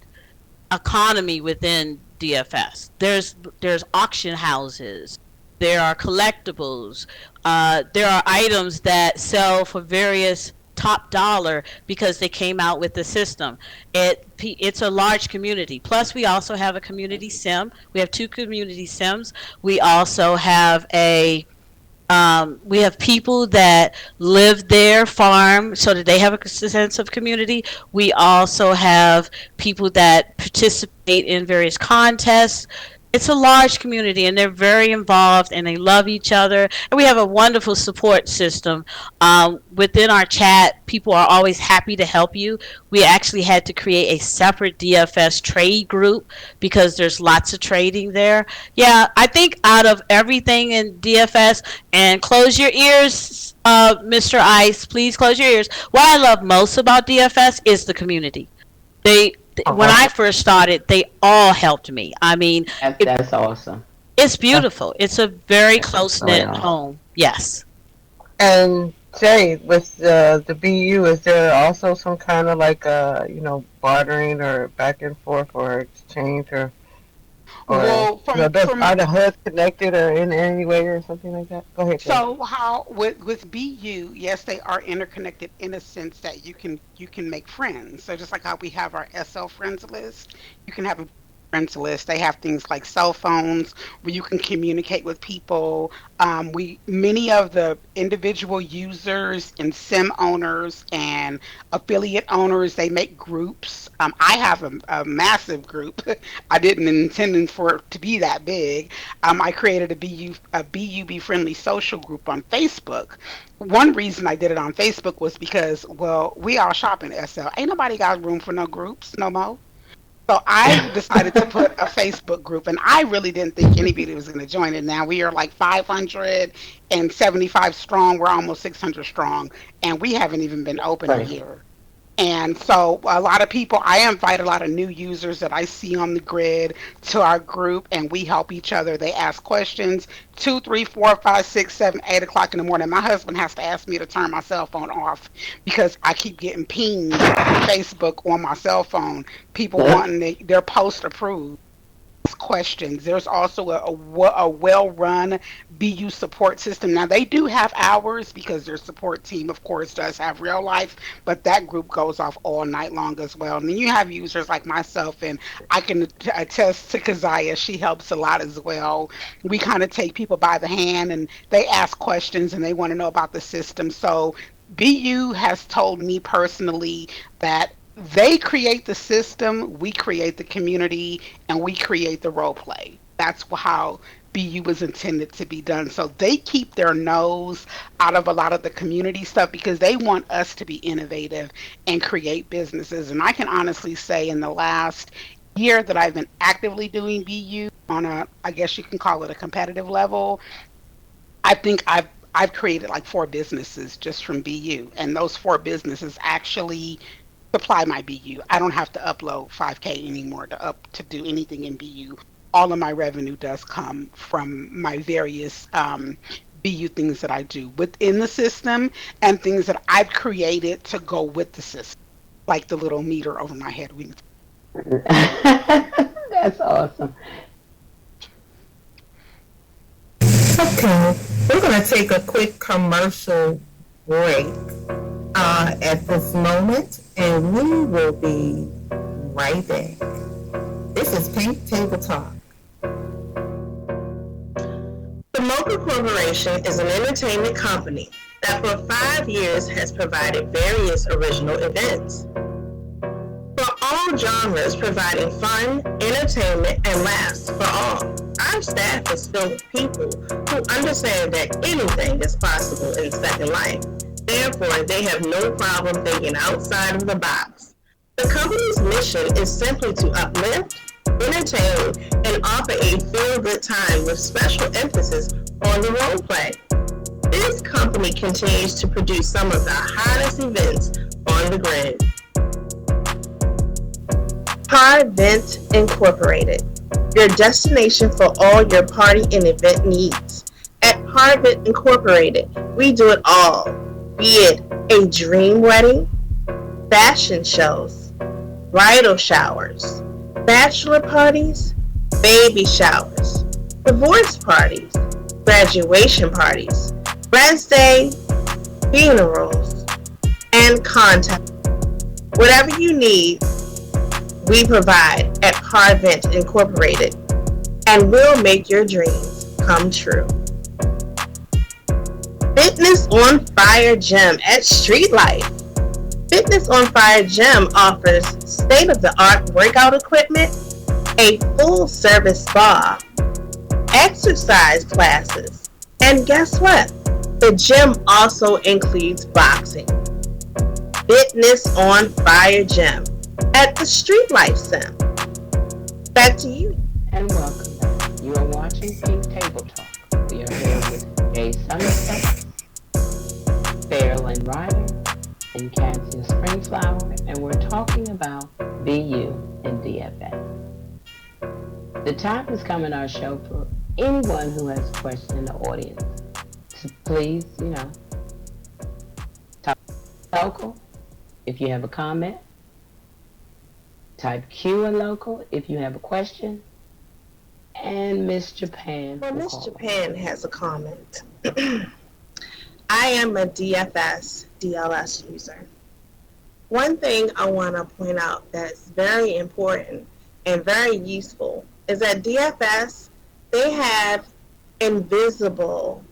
economy within DFS. There's auction houses. There are collectibles. There are items that sell for various top dollar because they came out with the system. It's a large community. Plus, we also have a community sim. We have 2 community sims. We also have we have people that live there, farm, so that they have a sense of community. We also have people that participate in various contests. It's a large community, and they're very involved, and they love each other. And we have a wonderful support system. Within our chat, people are always happy to help you. We actually had to create a separate DFS trade group because there's lots of trading there. Yeah, I think out of everything in DFS, and close your ears, Mr. Ice, please close your ears. What I love most about DFS is the community. When I first started, they all helped me. I mean, that's awesome. It's beautiful. It's a very close-knit home. Yes. And Jay, with the BU, is there also some kind of like bartering or back and forth or exchange or? or Well, are the HUDs connected or in any way or something like that? Go ahead, Jay. so how with BU, yes, they are interconnected in a sense that you can make friends. So just like how we have our SL friends list, you can have a friends list. They have things like cell phones where you can communicate with people. We many of the individual users and sim owners and affiliate owners, they make groups. I have a massive group. I didn't intend for it to be that big. I created a BUB friendly social group on Facebook. One reason I did it on Facebook was because, well, we all shop in SL. Ain't nobody got room for no groups no more. So I decided to put a Facebook group, and I really didn't think anybody was going to join it. Now we are like 575 strong. We're almost 600 strong, and we haven't even been open a Right. year. And so a lot of people, I invite a lot of new users that I see on the grid to our group, and we help each other. They ask questions 2, 3, 4, 5, 6, 7, 8 o'clock in the morning. My husband has to ask me to turn my cell phone off because I keep getting pings from Facebook on my cell phone, people wanting their post approved questions. There's also a well-run BU support system. Now they do have hours because their support team, of course, does have real life, but that group goes off all night long as well. And then you have users like myself, and I can attest to Keziah. She helps a lot as well. We kind of take people by the hand, and they ask questions, and they want to know about the system. So BU has told me personally that they create the system, we create the community, and we create the role play. That's how BU was intended to be done. So they keep their nose out of a lot of the community stuff because they want us to be innovative and create businesses. And I can honestly say in the last year that I've been actively doing BU on a, I guess you can call it a competitive level, I think I've created like 4 businesses just from BU, and those 4 businesses actually supply my BU. I don't have to upload 5K anymore to do anything in BU. All of my revenue does come from my various BU things that I do within the system and things that I've created to go with the system, like the little meter over my head. That's awesome. Okay, we're going to take a quick commercial break at this moment, and we will be right back. This is Pink Table Talk. The Mocha Corporation is an entertainment company that for 5 years has provided various original events for all genres, providing fun, entertainment, and laughs for all. Our staff is filled with people who understand that anything is possible in Second Life. Therefore, they have no problem thinking outside of the box. The company's mission is simply to uplift, entertain, and offer a feel-good time with special emphasis on the role play. This company continues to produce some of the hottest events on the grid. Vent Incorporated, your destination for all your party and event needs. At Vent Incorporated, we do it all, be it a dream wedding, fashion shows, bridal showers, bachelor parties, baby showers, divorce parties, graduation parties, res day, funerals, and contact. Whatever you need, we provide at Vent Incorporated, and we'll make your dreams come true. Fitness on Fire Gym at Street Life. Fitness on Fire Gym offers state-of-the-art workout equipment, a full-service spa, exercise classes, and guess what? The gym also includes boxing. Fitness on Fire Gym at the Street Life Sim. Back to you. And welcome back. You are watching Pink Table Talk. We are here with Jay Somerset, Fairland Ryder, and Cassia Springflower, and we're talking about BU and DFS. The time has come in our show for anyone who has a question in the audience to please, type local if you have a comment. Type Q in local if you have a question. And Miss Japan. Well, will Miss call Japan has a comment. I am a DFS DLS user. One thing I want to point out that's very important and very useful is that DFS, they have invisible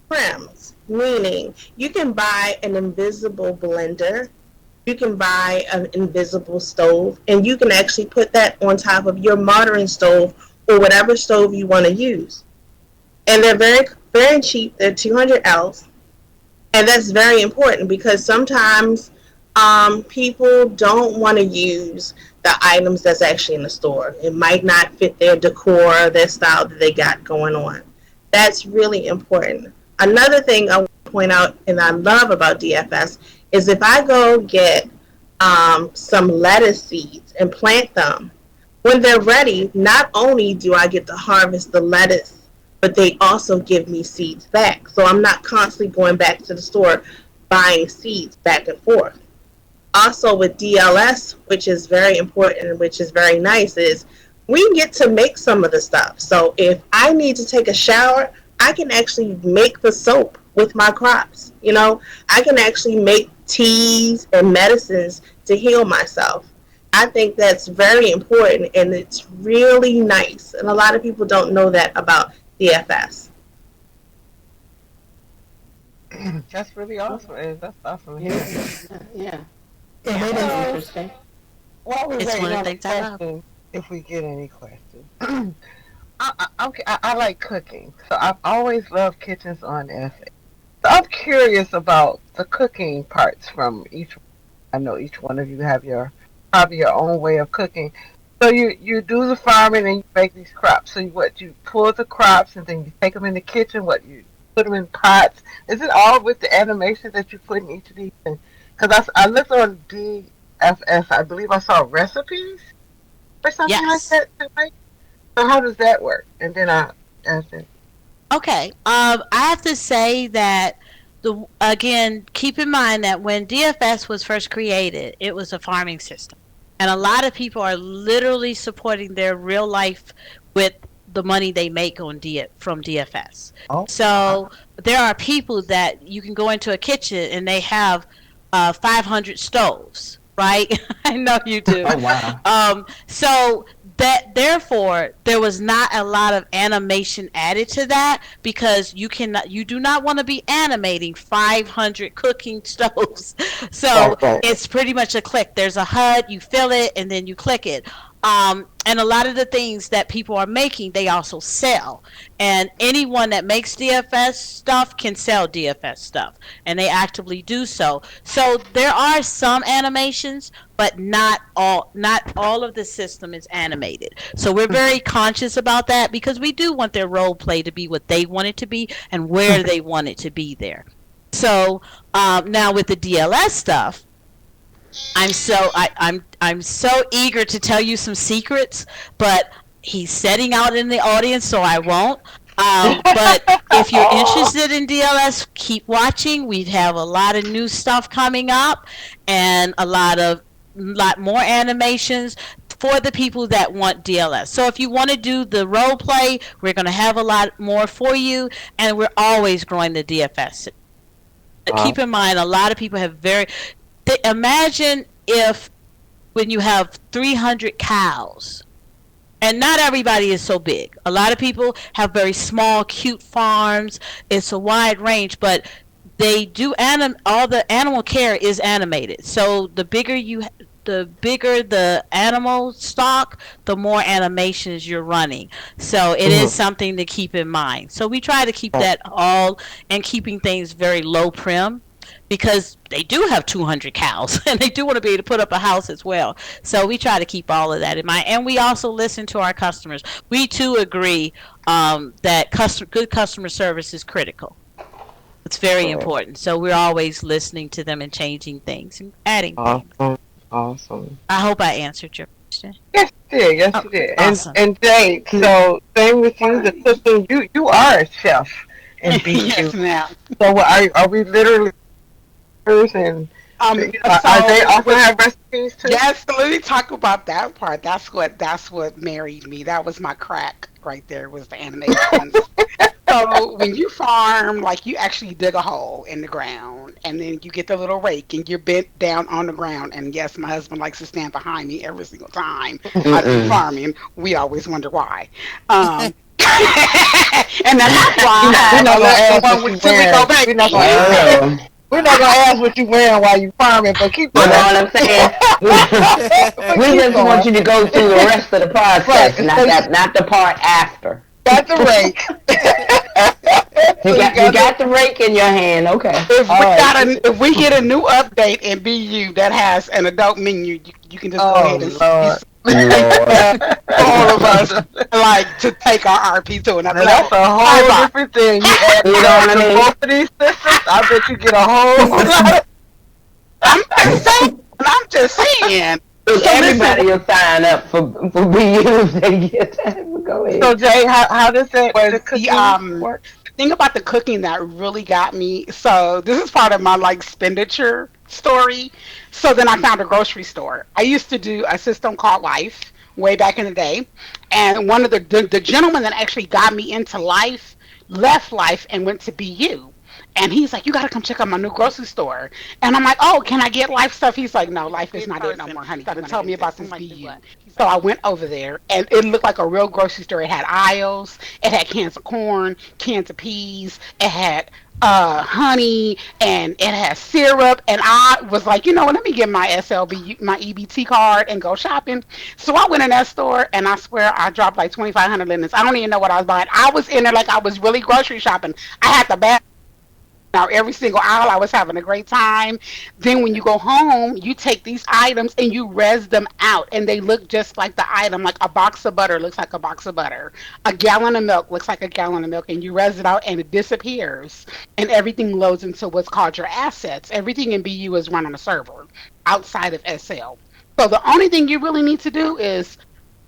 prims, meaning you can buy an invisible blender, you can buy an invisible stove, and you can actually put that on top of your modern stove or whatever stove you want to use. And they're very, very cheap. They're 200Ls. And that's very important because sometimes people don't want to use the items that's actually in the store. It might not fit their decor, their style that they got going on. That's really important. Another thing I want to point out and I love about DFS is if I go get some lettuce seeds and plant them, when they're ready, not only do I get to harvest the lettuce, but they also give me seeds back. So I'm not constantly going back to the store buying seeds back and forth. Also with DLS, which is very important and which is very nice, is we get to make some of the stuff. So if I need to take a shower, I can actually make the soap with my crops. You know, I can actually make teas and medicines to heal myself. I think that's very important and it's really nice. And a lot of people don't know that about DFS. That's really awesome. That's awesome. Yeah. And it is Interesting. While we're It's waiting one of on the the things I love. question, if we get any questions, I like cooking, so I've always loved kitchens on FA. So I'm curious about the cooking parts from each. I know each one of you have your probably your own way of cooking. So you do the farming and you make these crops. So you pull the crops and then you take them in the kitchen. What you put them in pots. Is it all with the animation that you put in each of these? Because I looked on DFS, I believe I saw recipes or something Yes. like that. Right? So how does that work? And then that's it. Okay. I have to say that again, keep in mind that when DFS was first created, it was a farming system, and a lot of people are literally supporting their real life with the money they make from DFS. Oh. So there are people that you can go into a kitchen and they have 500 stoves, right? I know you do. Oh wow. So that therefore there was not a lot of animation added to that because you do not want to be animating 500 cooking stoves. So Right. it's pretty much a click. There's a HUD, you fill it, and then you click it. And a lot of the things that people are making, they also sell. And anyone that makes DFS stuff can sell DFS stuff, and they actively do so. So there are some animations, but not all of the system is animated. So we're very conscious about that because we do want their role play to be what they want it to be and where they want it to be there. So now with the DLS stuff, I'm so eager to tell you some secrets, but he's setting out in the audience, so I won't. But if you're interested in DLS, keep watching. We have a lot of new stuff coming up, and a lot more animations for the people that want DLS. So if you want to do the role play, we're going to have a lot more for you, and we're always growing the DFS. Keep in mind, a lot of people have imagine if when you have 300 cows, and not everybody is so big. A lot of people have very small, cute farms. It's a wide range, but they do all the animal care is animated. So the bigger the animal stock, the more animations you're running. So it is something to keep in mind. So we try to keep that all and keeping things very low prim, because they do have 200 cows and they do want to be able to put up a house as well. So we try to keep all of that in mind. And we also listen to our customers. We too agree that good customer service is critical. It's very important. So we're always listening to them and changing things and adding things. Awesome. I hope I answered your question. Yes, you did. Yes, you did. Awesome. And Jade, so same with you. The cooking. You are a chef in BU. Yes, ma'am. So are we literally and Are they So also have recipes too? yes, let me talk about that part. That's what married me. That was my crack right there. Was the animations. So when you farm, like you actually dig a hole in the ground, and then you get the little rake, and you're bent down on the ground. And yes, my husband likes to stand behind me every single time I do Mm-mm. farming. We always wonder why. And that's why I We're have not a gonna less than ask one what you week, 2 week old wearing. We're not gonna baby. ask. Oh. We're not gonna ask what you wearing while you farming, but keep You know going. what I'm saying? But We keep just want going. you to go through the rest of the Right. process, So not you not the part after. got the rake. You So you got you got the. got the rake in your hand. Okay. If we All right. got a if we get a new update in BU that has an adult menu, you can just go Oh ahead and you Lord. Lord. all of us like to take our RP to another Now that's level. a Bye whole bye. different thing. You add You know what that I to mean? both of these systems, I bet you get a whole lot of. I'm just saying. I'm just saying. Look, So listen, everybody will sign up for reuse. They get that. Go So ahead. Jay, how does that was the the cooking work? thing about the cooking that really got me. So this is part of my like expenditure story. So then I found a grocery store. I used to do a system called Life way back in the day, and one of the gentlemen that actually got me into Life left Life and went to BU. And he's like, you got to come check out my new grocery store. And I'm like, oh, can I get Life stuff? He's like, no, Life is not it no more, honey. You got to tell me about this BU. So I went over there, and it looked like a real grocery store. It had aisles. It had cans of corn, cans of peas. It had honey, and it had syrup. And I was like, you know what? Let me get my SLB, my EBT card, and go shopping. So I went in that store, and I swear I dropped like 2,500 linens. I don't even know what I was buying. I was in there like I was really grocery shopping. I had the bag. Now every single aisle, I was having a great time. Then when you go home, you take these items and you res them out, and they look just like the item. Like a box of butter looks like a box of butter. A gallon of milk looks like a gallon of milk, and you res it out, and it disappears, and everything loads into what's called your assets. Everything in BU is run on a server outside of SL. So the only thing you really need to do is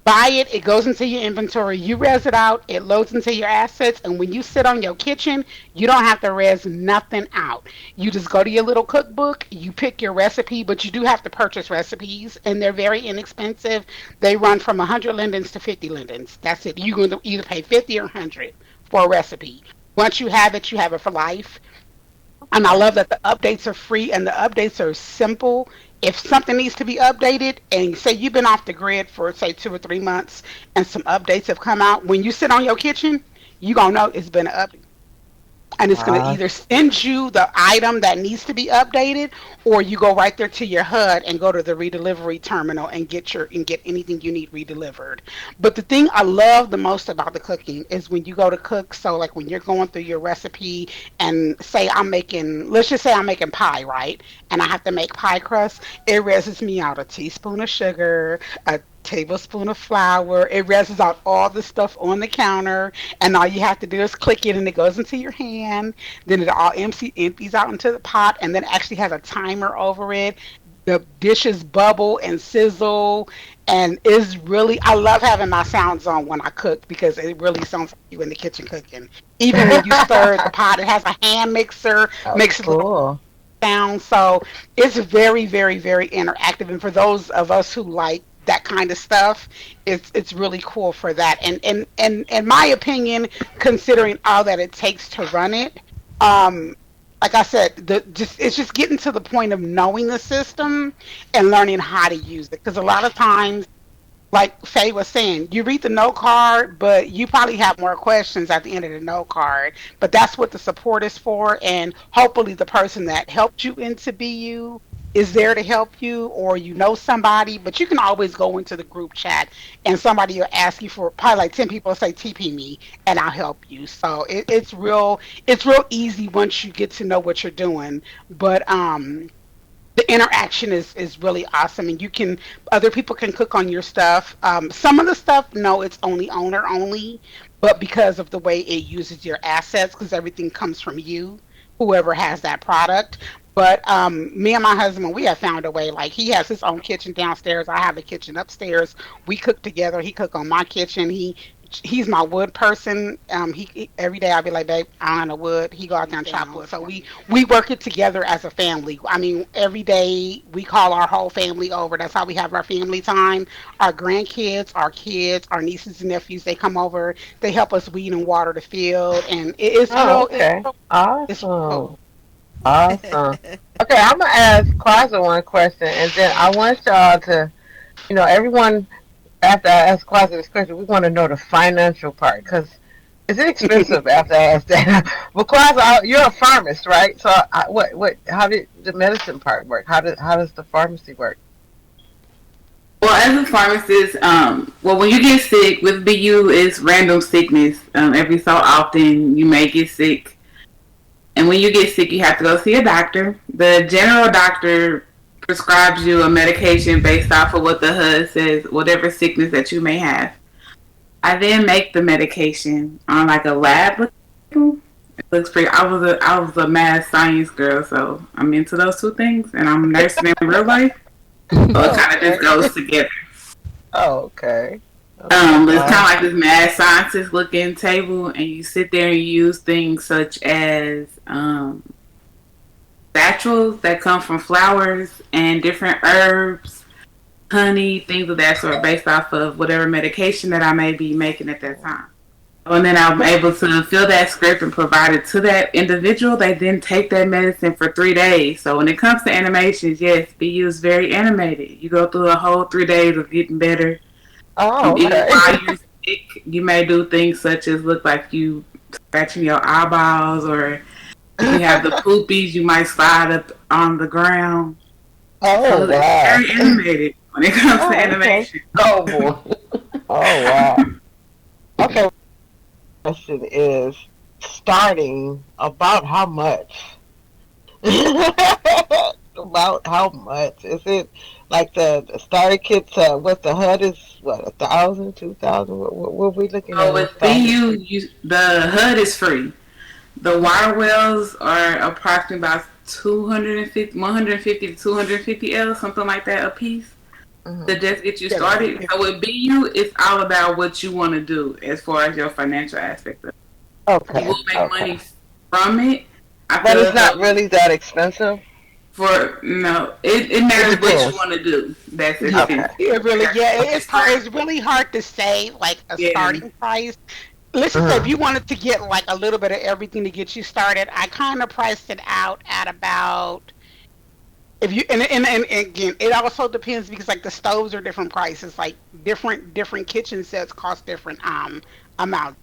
buy it, it goes into your inventory, you res it out, it loads into your assets, and when you sit on your kitchen, you don't have to res nothing out. You just go to your little cookbook, you pick your recipe, but you do have to purchase recipes, and they're very inexpensive. They run from 100 lindens to 50 lindens. That's it. You're going to either pay 50 or 100 for a recipe. Once you have it for life. And I love that the updates are free and the updates are simple. If something needs to be updated, and say you've been off the grid for say 2 or 3 months, and some updates have come out, when you sit on your kitchen, you gonna know it's been an update, and it's going to Uh, either send you the item that needs to be updated, or you go right there to your HUD and go to the redelivery terminal and get anything you need redelivered. But the thing I love the most about the cooking is when you go to cook. So like when you're going through your recipe, and say I'm making, let's just say I'm making pie, right? And I have to make pie crust. It reses me out a teaspoon of sugar, a tablespoon of flour. It reses out all the stuff on the counter, and all you have to do is click it, and it goes into your hand. Then it all empties out into the pot, and then it actually has a timer over it. The dishes bubble and sizzle, and it's really, I love having my sounds on when I cook because it really sounds like you in the kitchen cooking. Even when you stir the pot, it has a hand mixer, oh, makes a little cool. sound. So it's very, very, very interactive. And for those of us who like that kind of stuff, it's really cool for that. And in my opinion, considering all that it takes to run it, um, like I said, it's just getting to the point of knowing the system and learning how to use it. Because a lot of times, like Faye was saying, you read the note card, but you probably have more questions at the end of the note card. But that's what the support is for, and hopefully the person that helped you into BU is there to help you, or you know somebody. But you can always go into the group chat, and somebody will ask you for probably like 10 people will say TP me, and I'll help you. So it's real easy once you get to know what you're doing. But the interaction is really awesome, and you can, other people can cook on your stuff. Some of the stuff, no, it's only owner only, but because of the way it uses your assets, because everything comes from you, whoever has that product. But me and my husband, we have found a way. Like he has his own kitchen downstairs, I have a kitchen upstairs. We cook together. He cook on my kitchen. He he's my wood person. Every day I'll be like, babe, I don't have no wood. He go out there and chop wood. So we work it together as a family. I mean, every day we call our whole family over. That's how we have our family time. Our grandkids, our kids, our nieces and nephews, they come over. They help us weed and water the field, and it's Oh, real. okay. It's real. Awesome. Awesome. Okay, I'm gonna ask Quaza one question, and then I want y'all to, everyone. After I ask Quaza this question, we want to know the financial part because is it expensive? After I ask that, but Quaza, you're a pharmacist, right? So, how did the medicine part work? How does the pharmacy work? Well, as a pharmacist, well, when you get sick with BU, it's random sickness. Every so often, you may get sick, and when you get sick, you have to go see a doctor. The general doctor prescribes you a medication based off of what the HUD says, whatever sickness that you may have. I then make the medication on like a lab. It looks pretty. I was a math science girl, so I'm into those two things, and I'm nursing in real life. So it kind of just goes together. Oh, okay. It's kind of like this mad scientist looking table, and you sit there and use things such as naturals that come from flowers and different herbs, honey, things of that sort, based off of whatever medication that I may be making at that time. And then I'm able to fill that script and provide it to that individual. They then take that medicine for 3 days. So when it comes to animations, yes, BU is very animated. You go through a whole 3 days of getting better. Oh, okay. Even while you're sick, you may do things such as look like you scratching your eyeballs, or if you have the poopies, you might slide up on the ground. Oh, so wow. It's very animated when it comes to animation. Okay. Oh, boy. Oh, wow. Okay. Question is starting about how much? About how much? Is it like the starter kit? What the HUD is? What, 1,000, 2,000? What are we looking at? With BU, the HUD is free. The water wells are approximately about 150 to 250 L, something like that a piece. To just get you started. So with BU, it's all about what you want to do as far as your financial aspect of it. Okay. You will make money from it. But it's not really that expensive? It matters what you want to do. That's it. Okay. It's really hard to say like a starting price. Let's just say if you wanted to get like a little bit of everything to get you started, I kind of priced it out at about. If you and again, it also depends because like the stoves are different prices. Like different kitchen sets cost different amounts.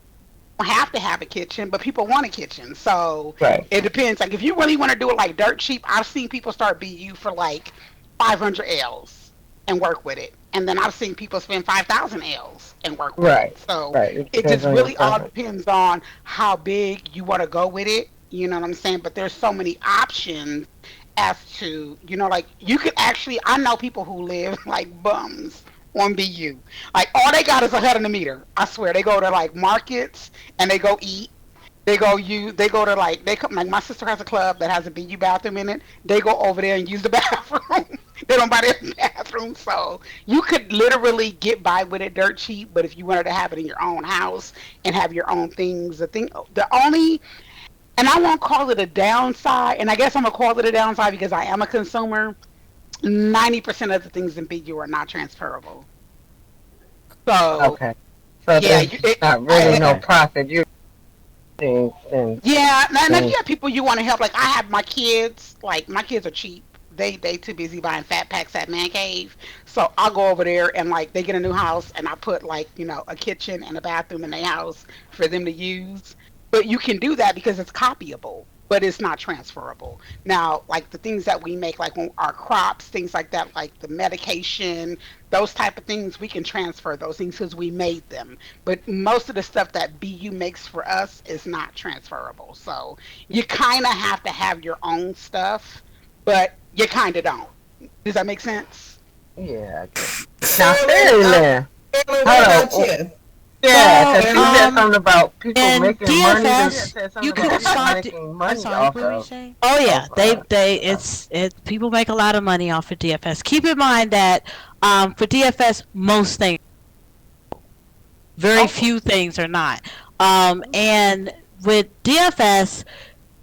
You don't have to have a kitchen, but people want a kitchen, so it depends. Like if you really want to do it like dirt cheap, I've seen people start BU for like 500 L's and work with it, and then I've seen people spend 5,000 L's and work with it. So it just really all depends on how big you want to go with it. You know what I'm saying? But there's so many options. As to, like you could actually, I know people who live like bums on BU. Like all they got is a HUD and a meter. I swear, they go to like markets and they go eat. They go to like like my sister has a club that has a BU bathroom in it. They go over there and use the bathroom. They don't buy their bathroom, so you could literally get by with it dirt cheap. But if you wanted to have it in your own house and have your own things, the only. And I won't call it a downside, and I guess I'm going to call it a downside because I am a consumer. 90% of the things in BU are not transferable. So, there's not really no profit. Now you have people you want to help. Like, I have my kids. Like, my kids are cheap. They too busy buying fat packs at Man Cave. So, I'll go over there, and, like, they get a new house, and I put, like, a kitchen and a bathroom in their house for them to use. But you can do that because it's copyable, but it's not transferable. Now, like the things that we make, like our crops, things like that, like the medication, those type of things, we can transfer those things because we made them. But most of the stuff that BU makes for us is not transferable. So you kind of have to have your own stuff, but you kind of don't. Does that make sense? Yeah. Now, Fairyland. Hold yeah, because you said something about people making DFS, money. You can start making money off of. Oh yeah, it's people make a lot of money off of DFS. Keep in mind that for DFS, most things Very few things are not. And with DFS,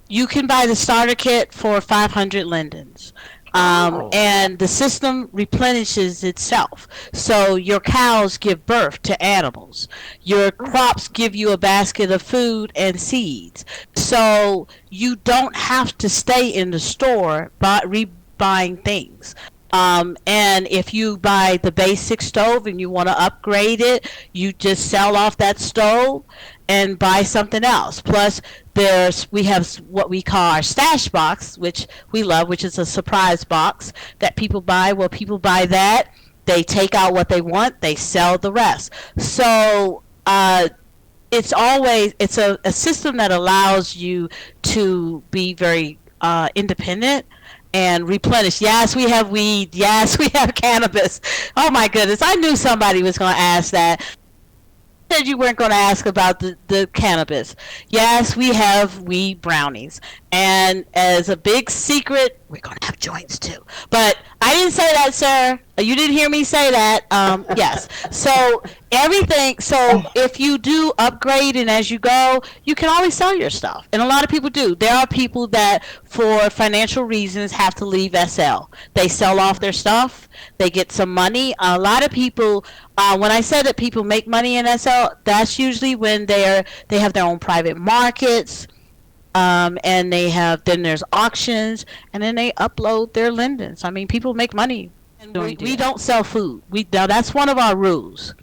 you can buy the starter kit for 500 lindens. And the system replenishes itself. So your cows give birth to animals. Your crops give you a basket of food and seeds. So you don't have to stay in the store rebuying things. And if you buy the basic stove and you want to upgrade it, you just sell off that stove and buy something else. Plus, we have what we call our stash box, which we love, which is a surprise box that people buy. Well, people buy that, they take out what they want, they sell the rest. So it's a system that allows you to be very independent and replenish. Yes, we have weed. Yes, we have cannabis. Oh my goodness, I knew somebody was going to ask that. Said you weren't going to ask about the cannabis. Yes, we have weed brownies. And as a big secret, we're going to have joints too. But I didn't say that, sir. You didn't hear me say that. Yes. So everything. So if you do upgrade and as you go, you can always sell your stuff. And a lot of people do. There are people that, for financial reasons, have to leave SL. They sell off their stuff. They get some money. A lot of people, when I said that people make money in SL, that's usually when they have their own private markets. And then there's auctions, and then they upload their lindens. I mean, people make money. We don't sell food. Now that's one of our rules.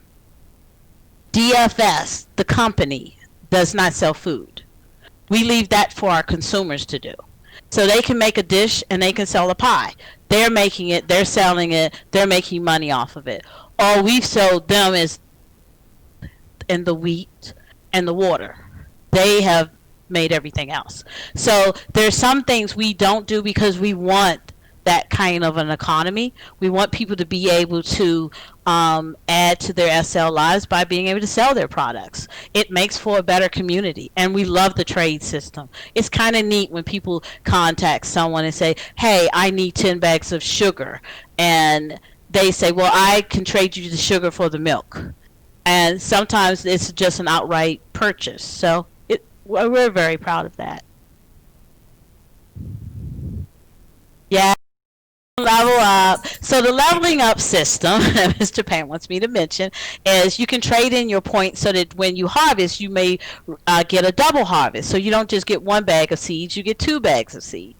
DFS, the company, does not sell food. We leave that for our consumers to do. So they can make a dish and they can sell a pie. They're making it, they're selling it, they're making money off of it. All we've sold them is in the wheat and the water. They have made everything else. So there's some things we don't do because we want that kind of an economy. We want people to be able to add to their SL lives by being able to sell their products. It makes for a better community, and we love the trade system. It's kind of neat when people contact someone and say, hey, I need 10 bags of sugar, and they say, well, I can trade you the sugar for the milk. And sometimes it's just an outright purchase. So we're very proud of that. Yeah. Level up. So the leveling up system that Mr. Pan wants me to mention is you can trade in your points so that when you harvest, you may get a double harvest. So you don't just get one bag of seeds, you get 2 bags of seed.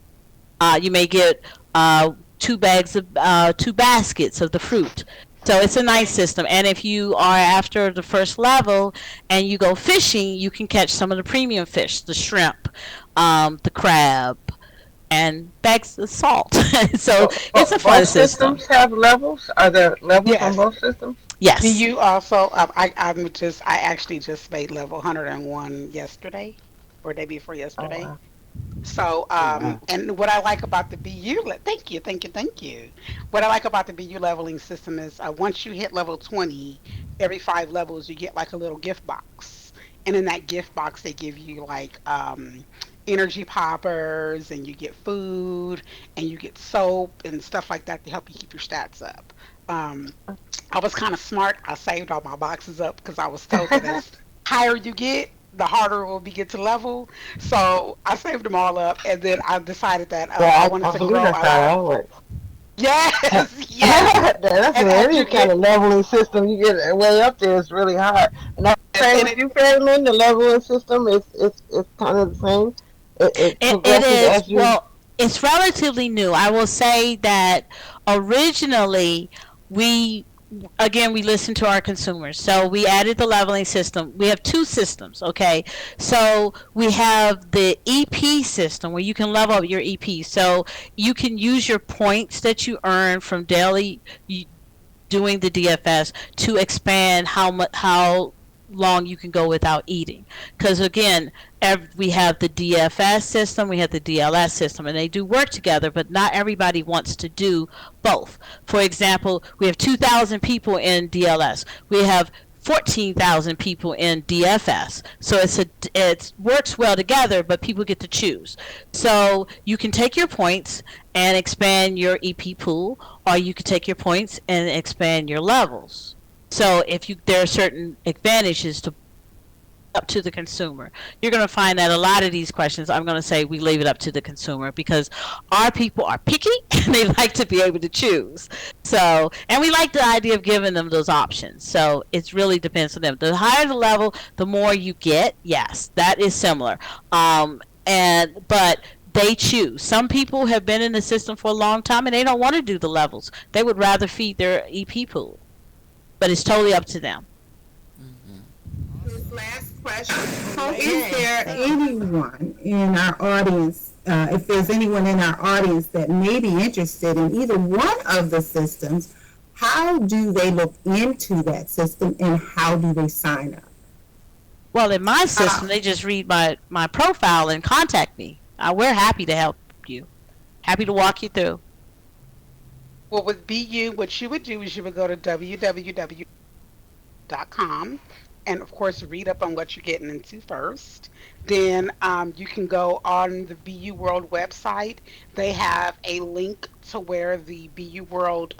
You may get 2 baskets of the fruit. So it's a nice system. And if you are after the first level and you go fishing, you can catch some of the premium fish, the shrimp, the crab, and bags of salt. So it's a fun system. Both systems have levels? Are there levels on both systems? Yes. Do you also? I actually just made level 101 yesterday, or day before yesterday. Oh, wow. So, and what I like about the BU, thank you. What I like about the BU leveling system is once you hit level 20, every 5 levels you get like a little gift box, and in that gift box they give you like energy poppers, and you get food, and you get soap and stuff like that to help you keep your stats up. I was kind of smart. I saved all my boxes up because I was told that as higher you get, the harder it will be get to level. So I saved them all up, and then I decided that I wanted to grow out. Yes, yes. That's any kind of leveling system. You get way up there, it's really hard. And I'm saying, if you Fairlin, the leveling system is kind of the same. It is. Well, it's relatively new. I will say that originally we listened to our consumers. So we added the leveling system. We have 2 systems, okay? So we have the EP system where you can level up your EP. So you can use your points that you earn from daily doing the DFS to expand how long you can go without eating. Because again, we have the DFS system, we have the DLS system, and they do work together, but not everybody wants to do both. For example, we have 2,000 people in DLS. We have 14,000 people in DFS. So it works well together, but people get to choose. So you can take your points and expand your EP pool, or you can take your points and expand your levels. So if there are certain advantages to up to the consumer. You're going to find that a lot of these questions, I'm going to say we leave it up to the consumer because our people are picky and they like to be able to choose. So, and we like the idea of giving them those options. So it really depends on them. The higher the level, the more you get. Yes, that is similar. But they choose. Some people have been in the system for a long time and they don't want to do the levels. They would rather feed their EP pool. But it's totally up to them. This last question. Is there anyone in our audience, if there's anyone in our audience that may be interested in either one of the systems, how do they look into that system and how do they sign up? Well, in my system, they just read my profile and contact me. We're happy to help you. Happy to walk you through. Well, with Beyou, what you would do is you would go to www.com and, of course, read up on what you're getting into first. Then you can go on the Beyou World website. They have a link to where the Beyou World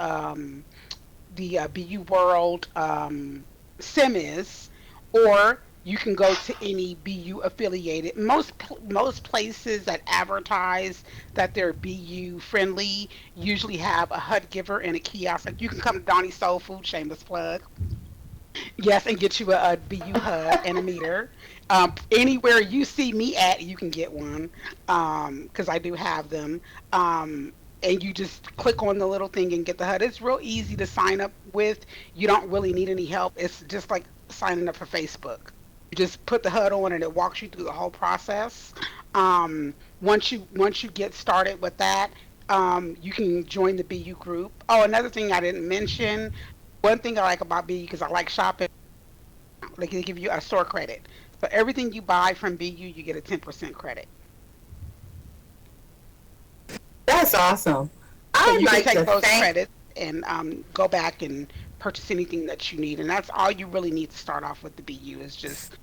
sim is, or you can go to any BU affiliated. Most places that advertise that they're BU friendly usually have a HUD giver and a kiosk. Like you can come to Donnie's Soul Food, shameless plug. Yes, and get you a BU HUD and a meter. Anywhere you see me at, you can get one because I do have them. And you just click on the little thing and get the HUD. It's real easy to sign up with. You don't really need any help. It's just like signing up for Facebook. You just put the HUD on and it walks you through the whole process. Once you get started with that, you can join the BU group. Oh, another thing I didn't mention. One thing I like about BU, because I like shopping, they can give you a store credit. So everything you buy from BU, you get a 10% credit. That's awesome. So you can take those credits and go back and purchase anything that you need. And that's all you really need to start off with the BU is just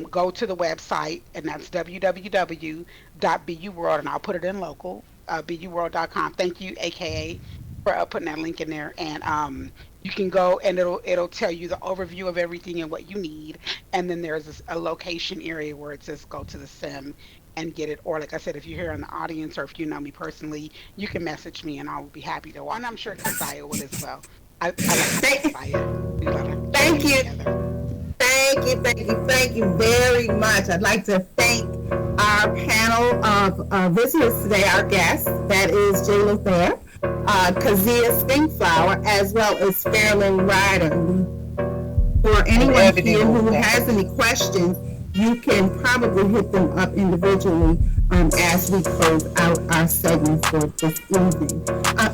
go to the website, and that's www.buworld, and I'll put it in local, buworld.com. Thank you, AKA, for putting that link in there. And you can go and it'll tell you the overview of everything and what you need. And then there's a location area where it says go to the sim and get it. Or like I said, if you're here in the audience or if you know me personally, you can message me and I will be happy to. And I'm sure Kasaya will as well. I like Kasaya. Thank you. Thank you very much. I'd like to thank our panel of visitors today, our guests, that is Jayla Thayer, Kazia Springflower, as well as Fairlyn Ryder. For anyone here who has any questions, you can probably hit them up individually as we close out our segment for this evening.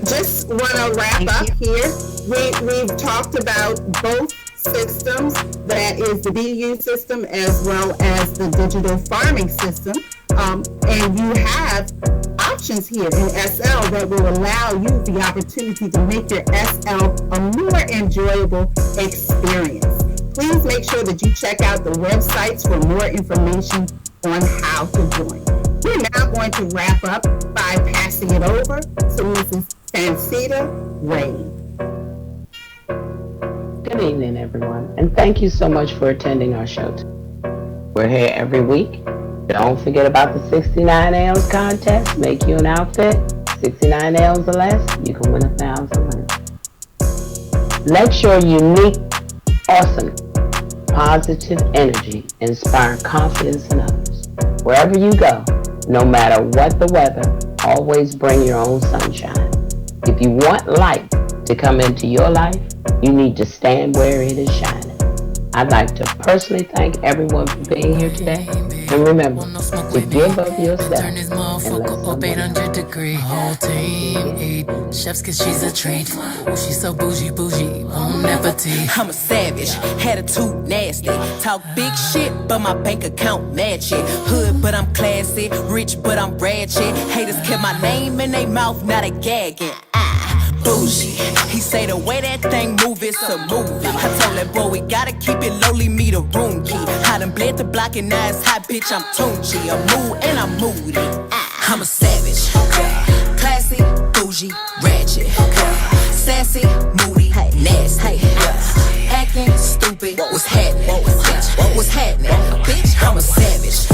Just want to wrap up here. We've talked about both systems, that is the BU system as well as the digital farming system. And you have options here in SL that will allow you the opportunity to make your SL a more enjoyable experience. Please make sure that you check out the websites for more information on how to join. We're now going to wrap up by passing it over to Mrs. Fancita Ray. Good evening, everyone, and thank you so much for attending our show. We're here every week. Don't forget about the 69 L's contest. Make you an outfit. 69 L's or less, you can win $1,000. Let your unique, awesome, positive energy inspire confidence in others. Wherever you go, no matter what the weather, always bring your own sunshine. If you want light to come into your life, you need to stand where it is shining. I'd like to personally thank everyone for being here today. And remember to give of yourself and let someone else. Whole team eat chefs cause she's a treat. Ooh, she's so bougie, on appetit. I'm a savage, attitude nasty. Talk big shit, but my bank account match it. Hood, but I'm classy. Rich, but I'm ratchet. Haters kept my name in their mouth, now they gagging. Bougie. He say the way that thing move, it's a movie. I told that boy we gotta keep it lowly, me the room key. I done bled the block and now it's hot, bitch, I'm Tunchi. I'm mood and I'm moody. I'm a savage. Classy, bougie, ratchet. Sassy, moody, nasty. happening? What's happening? Bitch, I'm a savage.